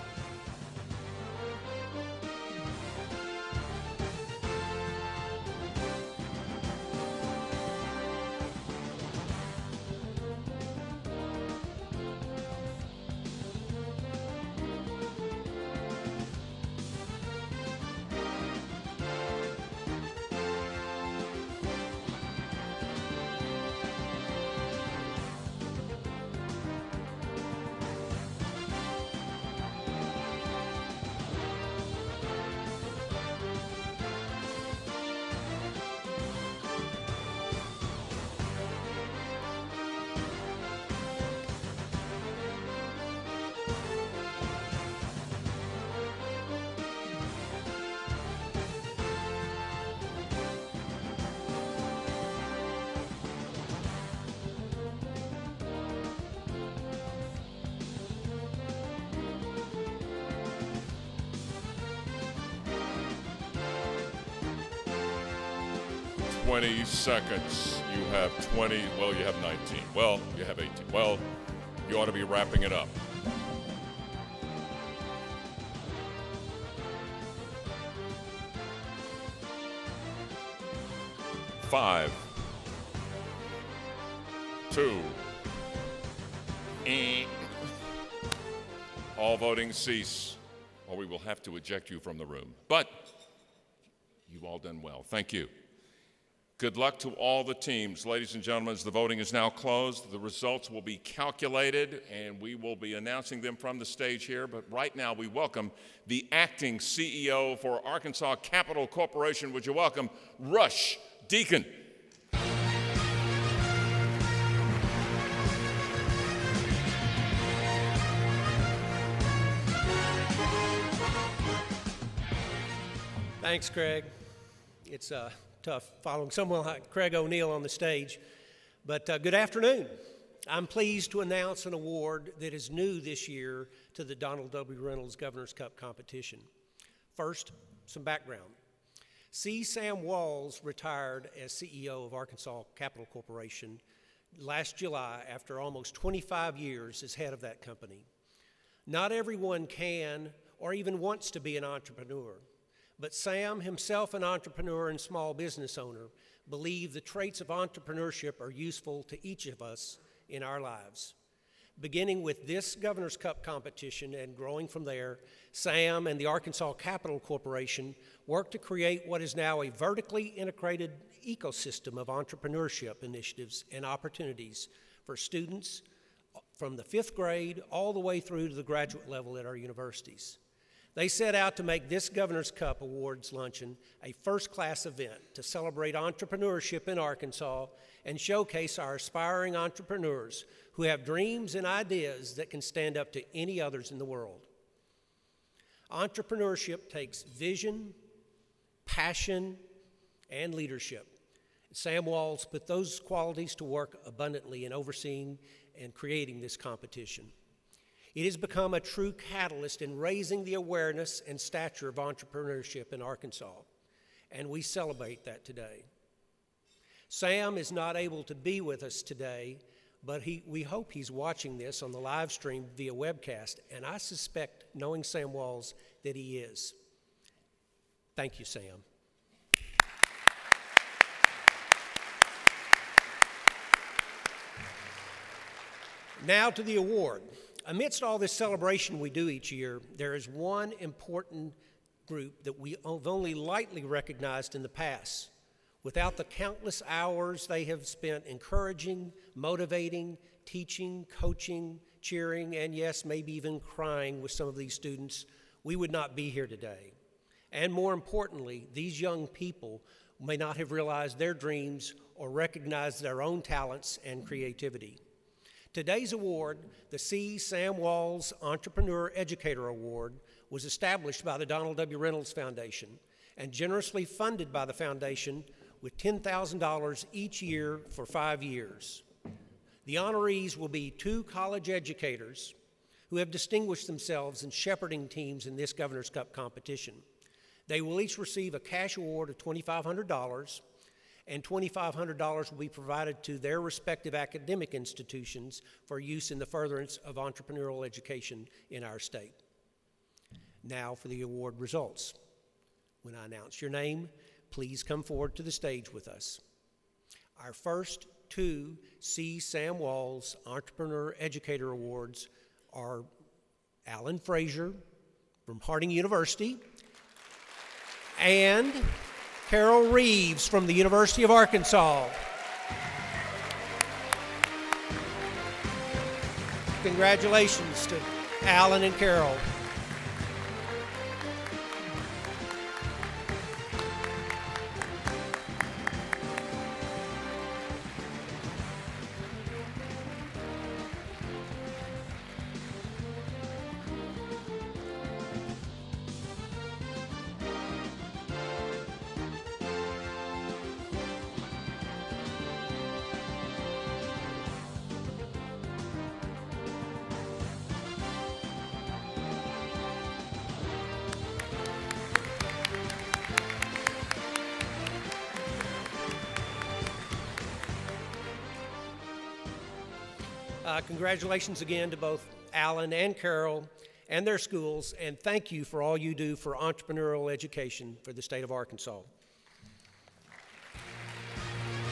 "20 seconds. You have 20. Well, you have 19. Well, you have 18. Well, you ought to be wrapping it up. Five, 2. All voting cease. or we will have to eject you from the room. But you've all done well. Thank you. Good luck to all the teams. Ladies and gentlemen, as the voting is now closed, the results will be calculated, and we will be announcing them from the stage here. But right now, we welcome the acting CEO for Arkansas Capital Corporation. Would you welcome Rush Deacon? Thanks, Craig. It's tough following someone like Craig O'Neill on the stage, but good afternoon. I'm pleased to announce an award that is new this year to the Donald W. Reynolds Governor's Cup competition. First, some background. C. Sam Walls retired as CEO of Arkansas Capital Corporation last July after almost 25 years as head of that company. Not everyone can or even wants to be an entrepreneur. But Sam, himself an entrepreneur and small business owner, believed the traits of entrepreneurship are useful to each of us in our lives. Beginning with this Governor's Cup competition and growing from there, Sam and the Arkansas Capital Corporation worked to create what is now a vertically integrated ecosystem of entrepreneurship initiatives and opportunities for students from the 5th grade all the way through to the graduate level at our universities. They set out to make this Governor's Cup Awards Luncheon a first-class event to celebrate entrepreneurship in Arkansas and showcase our aspiring entrepreneurs who have dreams and ideas that can stand up to any others in the world. Entrepreneurship takes vision, passion, and leadership. Sam Walls put those qualities to work abundantly in overseeing and creating this competition. It has become a true catalyst in raising the awareness and stature of entrepreneurship in Arkansas, and we celebrate that today. Sam is not able to be with us today, but we hope he's watching this on the live stream via webcast, and I suspect, knowing Sam Walls, that he is. Thank you, Sam. Now to the award. Amidst all this celebration we do each year, there is one important group that we have only lightly recognized in the past. Without the countless hours they have spent encouraging, motivating, teaching, coaching, cheering, and yes, maybe even crying with some of these students, we would not be here today. And more importantly, these young people may not have realized their dreams or recognized their own talents and creativity. Today's award, the C. Sam Walls Entrepreneur Educator Award, was established by the Donald W. Reynolds Foundation and generously funded by the foundation with $10,000 each year for 5 years. The honorees will be 2 college educators who have distinguished themselves in shepherding teams in this Governor's Cup competition. They will each receive a cash award of $2,500, and $2,500 will be provided to their respective academic institutions for use in the furtherance of entrepreneurial education in our state. Now for the award results. When I announce your name, please come forward to the stage with us. Our first 2 C. Sam Walls Entrepreneur Educator Awards are Alan Frazier from Harding University and Carol Reeves from the University of Arkansas. Congratulations to Alan and Carol. Congratulations again to both Alan and Carol and their schools, and thank you for all you do for entrepreneurial education for the state of Arkansas.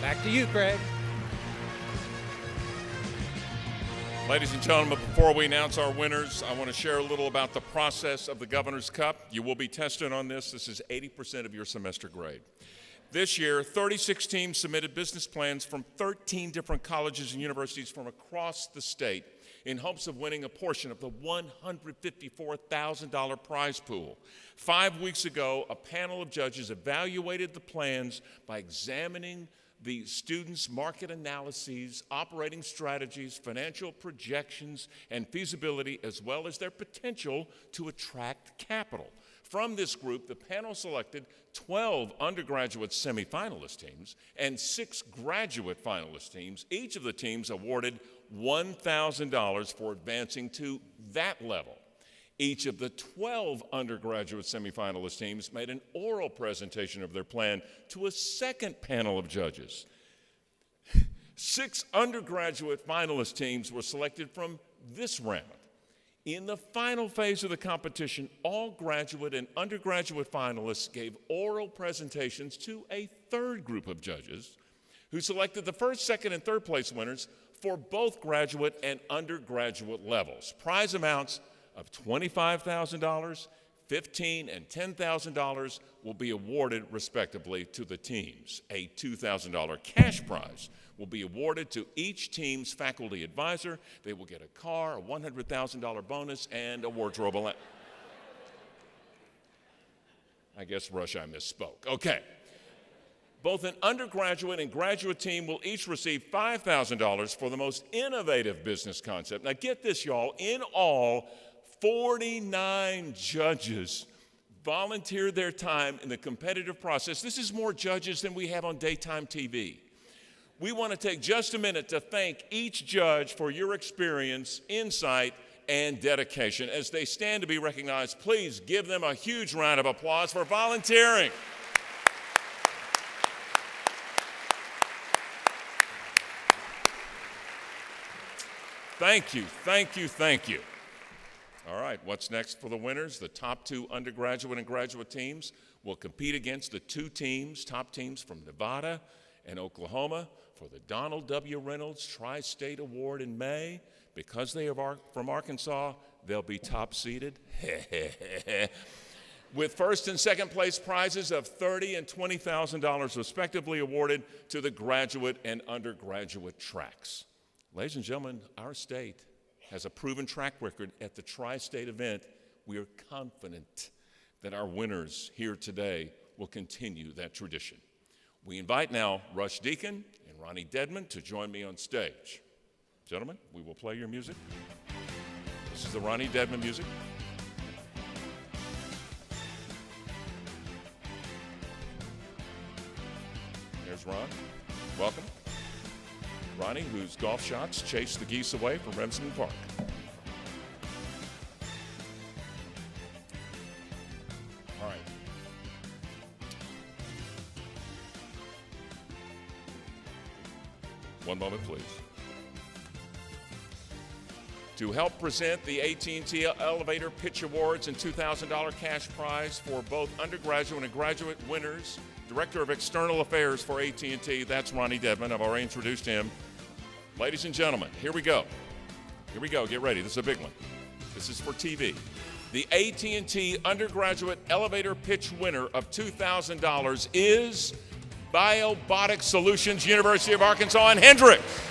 Back to you, Craig. Ladies and gentlemen, before we announce our winners, I want to share a little about the process of the Governor's Cup. You will be tested on this. This is 80% of your semester grade. This year, 36 teams submitted business plans from 13 different colleges and universities from across the state in hopes of winning a portion of the $154,000 prize pool. 5 weeks ago, a panel of judges evaluated the plans by examining the students' market analyses, operating strategies, financial projections, and feasibility, as well as their potential to attract capital. From this group, the panel selected 12 undergraduate semifinalist teams and 6 graduate finalist teams. Each of the teams awarded $1,000 for advancing to that level. Each of the 12 undergraduate semifinalist teams made an oral presentation of their plan to a second panel of judges. 6 undergraduate finalist teams were selected from this round. In the final phase of the competition, all graduate and undergraduate finalists gave oral presentations to a third group of judges who selected the first, second, and third place winners for both graduate and undergraduate levels. Prize amounts of $25,000, $15,000, and $10,000 will be awarded respectively to the teams. A $2,000 cash prize will be awarded to each team's faculty advisor. They will get a car, a $100,000 bonus, and a wardrobe allowance. I guess, Rush, I misspoke. Okay. Both an undergraduate and graduate team will each receive $5,000 for the most innovative business concept. Now get this, y'all. In all, 49 judges volunteered their time in the competitive process. This is more judges than we have on daytime TV. We want to take just a minute to thank each judge for your experience, insight, and dedication. As they stand to be recognized, please give them a huge round of applause for volunteering. Thank you, thank you, thank you. All right, what's next for the winners? The top 2 undergraduate and graduate teams will compete against the 2 top teams from Nevada and Oklahoma for the Donald W. Reynolds Tri-State Award in May. Because they are from Arkansas, they'll be top seeded. With first and second place prizes of $30,000 and $20,000 respectively awarded to the graduate and undergraduate tracks. Ladies and gentlemen, our state has a proven track record at the Tri-State event. We are confident that our winners here today will continue that tradition. We invite now Rush Deacon and Ronnie Dedman to join me on stage. Gentlemen, we will play your music. This is the Ronnie Dedman music. There's Ron. Welcome. Ronnie, whose golf shots chased the geese away from Remsen Park. All right. One moment, please. To help present the AT&T Elevator Pitch Awards and $2,000 cash prize for both undergraduate and graduate winners, Director of External Affairs for AT&T, that's Ronnie Dedman. I've already introduced him. Ladies and gentlemen, here we go. Here we go. Get ready. This is a big one. This is for TV. The AT&T Undergraduate Elevator Pitch winner of $2,000 is Biobotic Solutions, University of Arkansas, and Hendricks.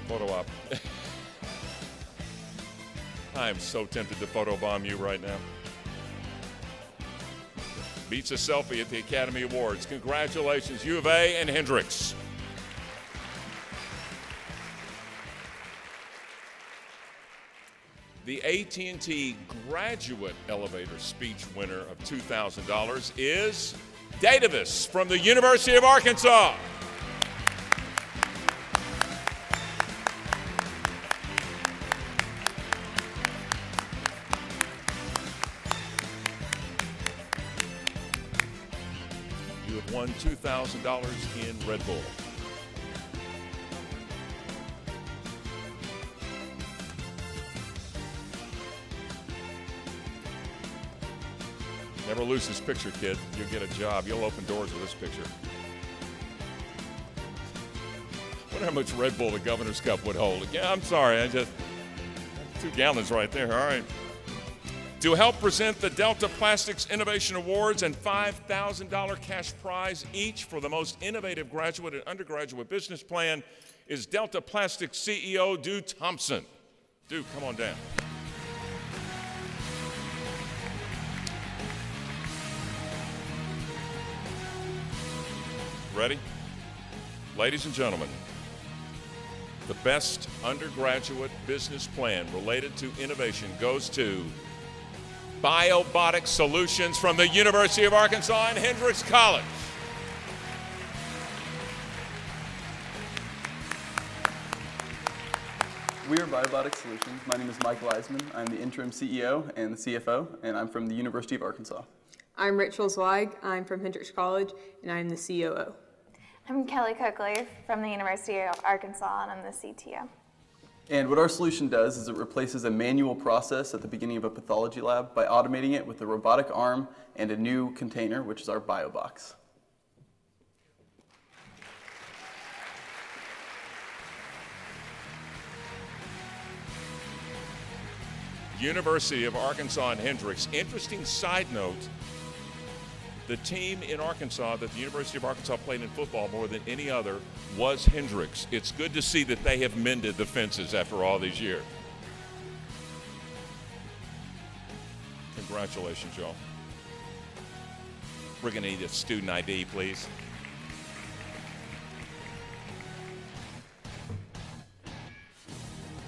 Photo op. I am so tempted to photobomb you right now. Beats a selfie at the Academy Awards. Congratulations, U of A and Hendricks. The AT&T Graduate Elevator Speech winner of $2,000 is Davis from the University of Arkansas. You have won $2,000 in Red Bull. Never lose this picture, kid. You'll get a job. You'll open doors with this picture. I wonder how much Red Bull the Governor's Cup would hold. Yeah, I'm sorry. 2 gallons right there. All right. To help present the Delta Plastics Innovation Awards and $5,000 cash prize each for the most innovative graduate and undergraduate business plan is Delta Plastics CEO Dew Thompson. Dew, come on down. Ready? Ladies and gentlemen, the best undergraduate business plan related to innovation goes to Biobotic Solutions from the University of Arkansas and Hendrix College. We are Biobotic Solutions. My name is Michael Eisman. I'm the interim CEO and the CFO, and I'm from the University of Arkansas. I'm Rachel Zweig. I'm from Hendrix College, and I'm the COO. I'm Kelly Coakley from the University of Arkansas, and I'm the CTO. And what our solution does is it replaces a manual process at the beginning of a pathology lab by automating it with a robotic arm and a new container, which is our BioBox. University of Arkansas and Hendrix. Interesting side note, the team in Arkansas that the University of Arkansas played in football more than any other was Hendrix. It's good to see that they have mended the fences after all these years. Congratulations, y'all. We're going to need a student ID, please.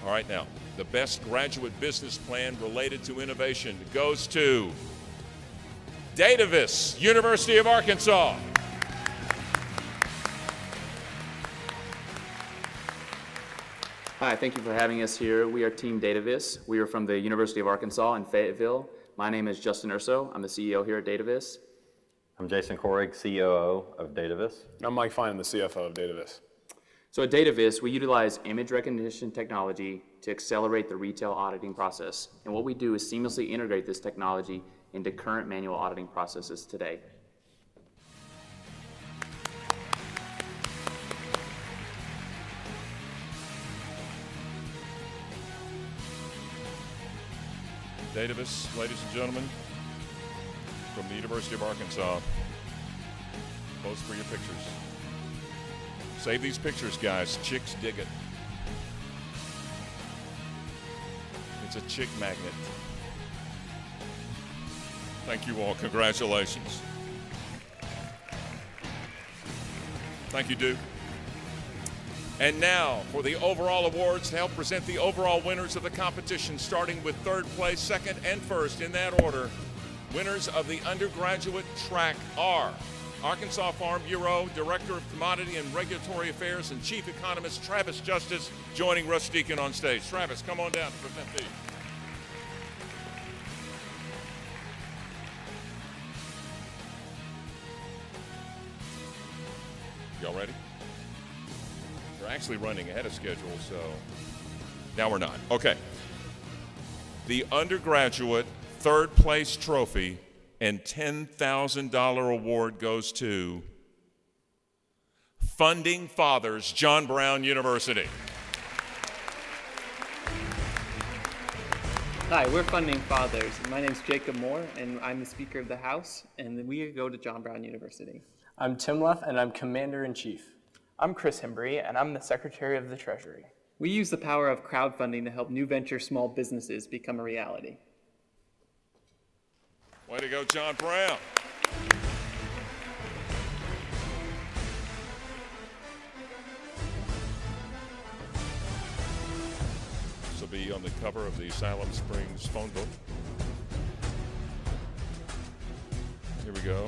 All right, now, the best graduate business plan related to innovation goes to Datavis, University of Arkansas. Hi, thank you for having us here. We are Team Datavis. We are from the University of Arkansas in Fayetteville. My name is Justin Urso. I'm the CEO here at Datavis. I'm Jason Korig, COO of Datavis. I'm Mike Fine, I'm the CFO of Datavis. So at Datavis, we utilize image recognition technology to accelerate the retail auditing process. And what we do is seamlessly integrate this technology into current manual auditing processes today. Datavis, ladies and gentlemen, from the University of Arkansas. Pose for your pictures. Save these pictures, guys. Chicks dig it. It's a chick magnet. Thank you all. Congratulations. Thank you, Duke. And now for the overall awards to help present the overall winners of the competition, starting with third place, second, and first in that order. Winners of the undergraduate track are Arkansas Farm Bureau Director of Commodity and Regulatory Affairs and Chief Economist Travis Justice, joining Russ Deacon on stage. Travis, come on down to present these. Y'all ready? We're actually running ahead of schedule, so now we're not. Okay. The undergraduate third place trophy and $10,000 award goes to Funding Fathers, John Brown University. Hi, we're Funding Fathers. My name's Jacob Moore, and I'm the Speaker of the House, and we go to John Brown University. I'm Tim Luff, and I'm Commander-in-Chief. I'm Chris Hembry, and I'm the Secretary of the Treasury. We use the power of crowdfunding to help new venture small businesses become a reality. Way to go, John Brown. This will be on the cover of the Salem Springs phone book. Here we go.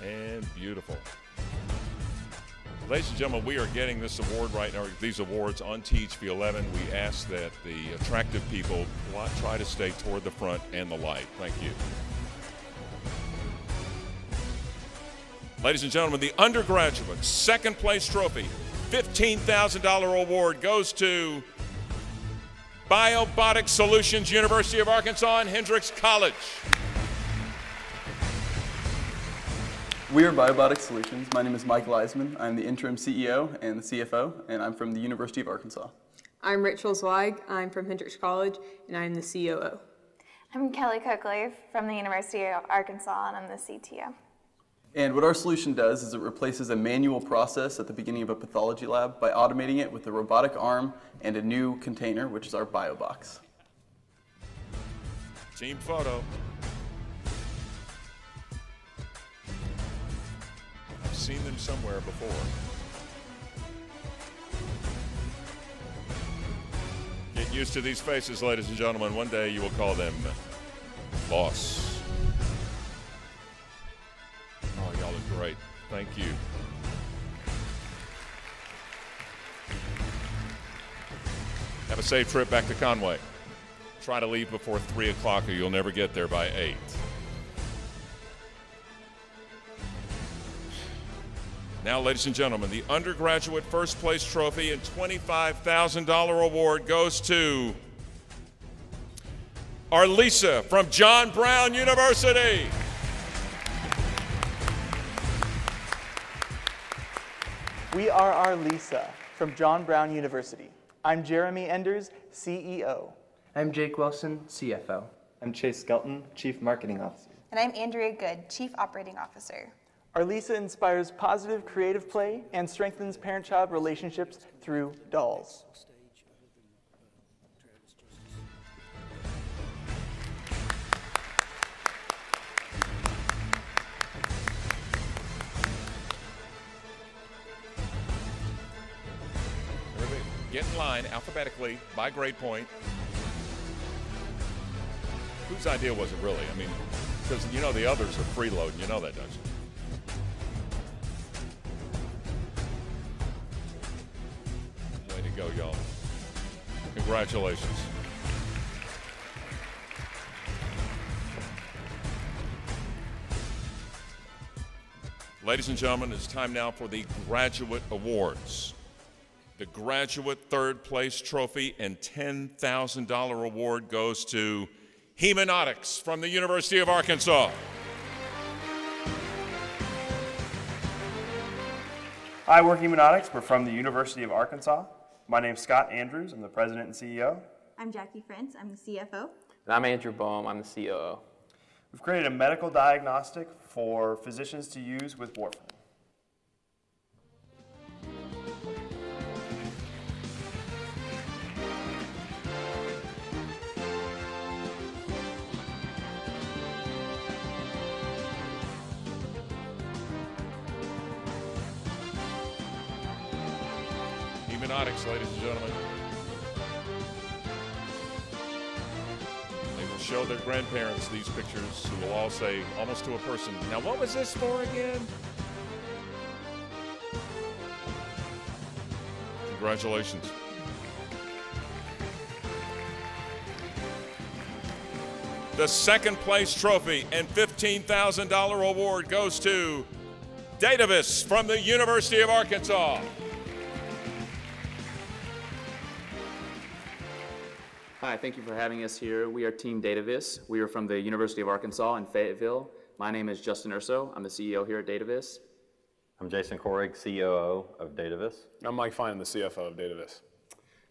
And beautiful. Ladies and gentlemen, we are getting this award right now, these awards on THV 11. We ask that the attractive people try to stay toward the front and the light. Thank you. Ladies and gentlemen, the undergraduate second place trophy, $15,000 award goes to Biobotic Solutions, University of Arkansas and Hendrix College. We are Biobotic Solutions. My name is Michael Eisman. I'm the interim CEO and the CFO, and I'm from the University of Arkansas. I'm Rachel Zweig. I'm from Hendrix College, and I'm the COO. I'm Kelly Cookleaf from the University of Arkansas, and I'm the CTO. And what our solution does is it replaces a manual process at the beginning of a pathology lab by automating it with a robotic arm and a new container, which is our BioBox. Team photo. I've seen them somewhere before. Get used to these faces, ladies and gentlemen. One day you will call them boss. Oh, y'all look great. Thank you. Have a safe trip back to Conway. Try to leave before 3 o'clock or you'll never get there by 8. Now, ladies and gentlemen, the undergraduate first place trophy and $25,000 award goes to our Lisa from John Brown University. We are our Lisa from John Brown University. I'm Jeremy Enders, CEO. I'm Jake Wilson, CFO. I'm Chase Skelton, Chief Marketing Officer. And I'm Andrea Good, Chief Operating Officer. Our Lisa inspires positive creative play and strengthens parent-child relationships through dolls. Get in line alphabetically by grade point. Whose idea was it really? I mean, because you know the others are freeloading. You know that, don't you? Way to go, y'all. Congratulations. Ladies and gentlemen, it's time now for the graduate awards. The graduate third place trophy and $10,000 award goes to Hemonautics from the University of Arkansas. Hi, we're Hemonautics. We're from the University of Arkansas. My name's Scott Andrews. I'm the president and CEO. I'm Jackie Frentz. I'm the CFO. And I'm Andrew Boehm. I'm the COO. We've created a medical diagnostic for physicians to use with warfarin. Hemonautics, ladies and gentlemen. They will show their grandparents these pictures who will all say, almost to a person, now what was this for again? Congratulations. The second place trophy and $15,000 award goes to Davis from the University of Arkansas. Hi, thank you for having us here. We are Team Datavis. We are from the University of Arkansas in Fayetteville. My name is Justin Urso. I'm the CEO here at Datavis. I'm Jason Korig, COO of Datavis. I'm Mike Fine, the CFO of Datavis.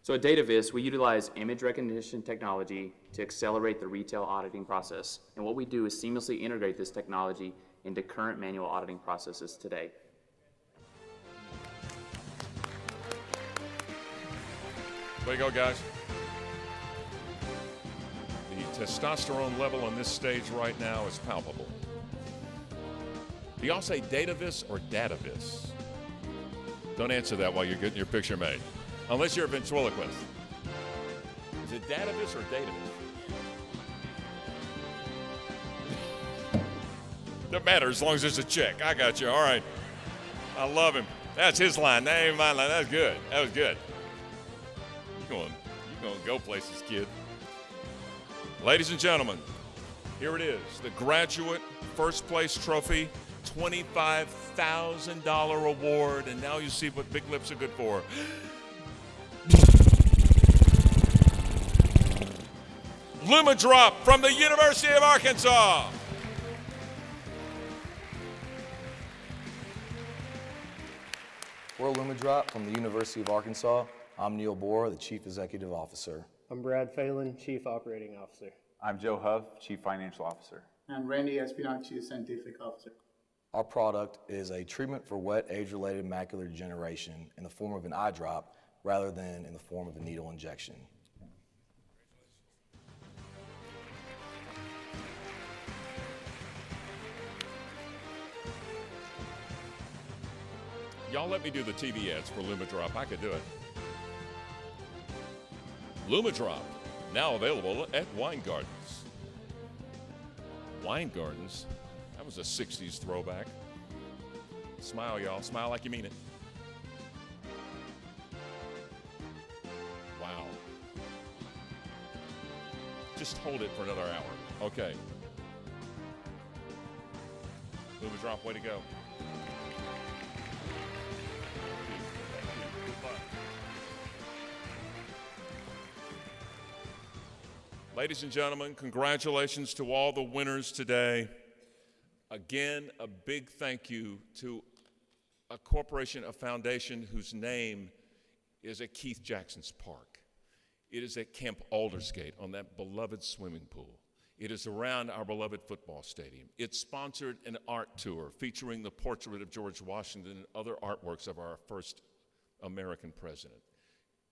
So at Datavis, we utilize image recognition technology to accelerate the retail auditing process. And what we do is seamlessly integrate this technology into current manual auditing processes today. Way to go, guys. The testosterone level on this stage right now is palpable. Do y'all say Datavis or Datavis? Don't answer that while you're getting your picture made. Unless you're a ventriloquist. Is it Datavis or Datavis? Doesn't matter as long as there's a check. I got you. All right. I love him. That's his line. That ain't my line. That's good. That was good. You're going to go places, kid. Ladies and gentlemen, here it is. The graduate first place trophy, $25,000 award, and now you see what big lips are good for. Lumadrop from the University of Arkansas. We're Lumadrop from the University of Arkansas. I'm Neil Bohr, the Chief Executive Officer. I'm Brad Phelan, Chief Operating Officer. I'm Joe Huff, Chief Financial Officer. And Randy Espionage, Chief Scientific Officer. Our product is a treatment for wet age-related macular degeneration in the form of an eye drop rather than in the form of a needle injection. Y'all let me do the TV ads for Lumadrop. I could do it. Lumadrop, now available at Wine Gardens. Wine Gardens? That was a 60s throwback. Smile, y'all. Smile like you mean it. Wow. Just hold it for another hour. Okay. Lumadrop, way to go. Ladies and gentlemen, congratulations to all the winners today. Again, a big thank you to a corporation, a foundation whose name is at Keith Jackson's Park. It is at Camp Aldersgate on that beloved swimming pool. It is around our beloved football stadium. It sponsored an art tour featuring the portrait of George Washington and other artworks of our first American president.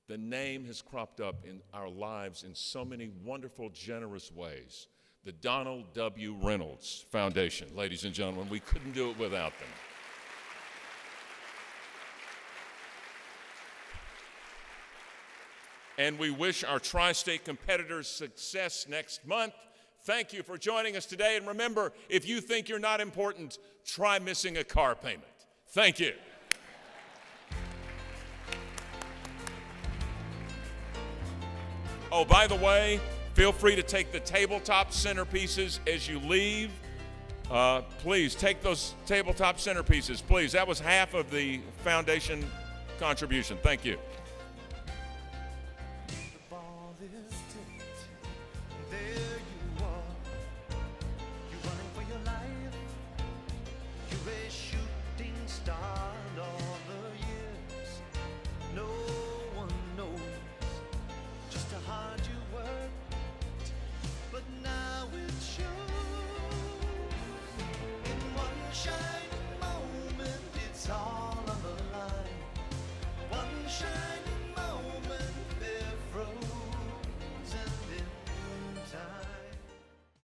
The name has cropped up in our lives in so many wonderful, generous ways. The Donald W. Reynolds Foundation, ladies and gentlemen, we couldn't do it without them. And we wish our tri-state competitors success next month. Thank you for joining us today. And remember, if you think you're not important, try missing a car payment. Thank you. Oh, by the way, feel free to take the tabletop centerpieces as you leave. Please take those tabletop centerpieces, please. That was half of the foundation contribution. Thank you.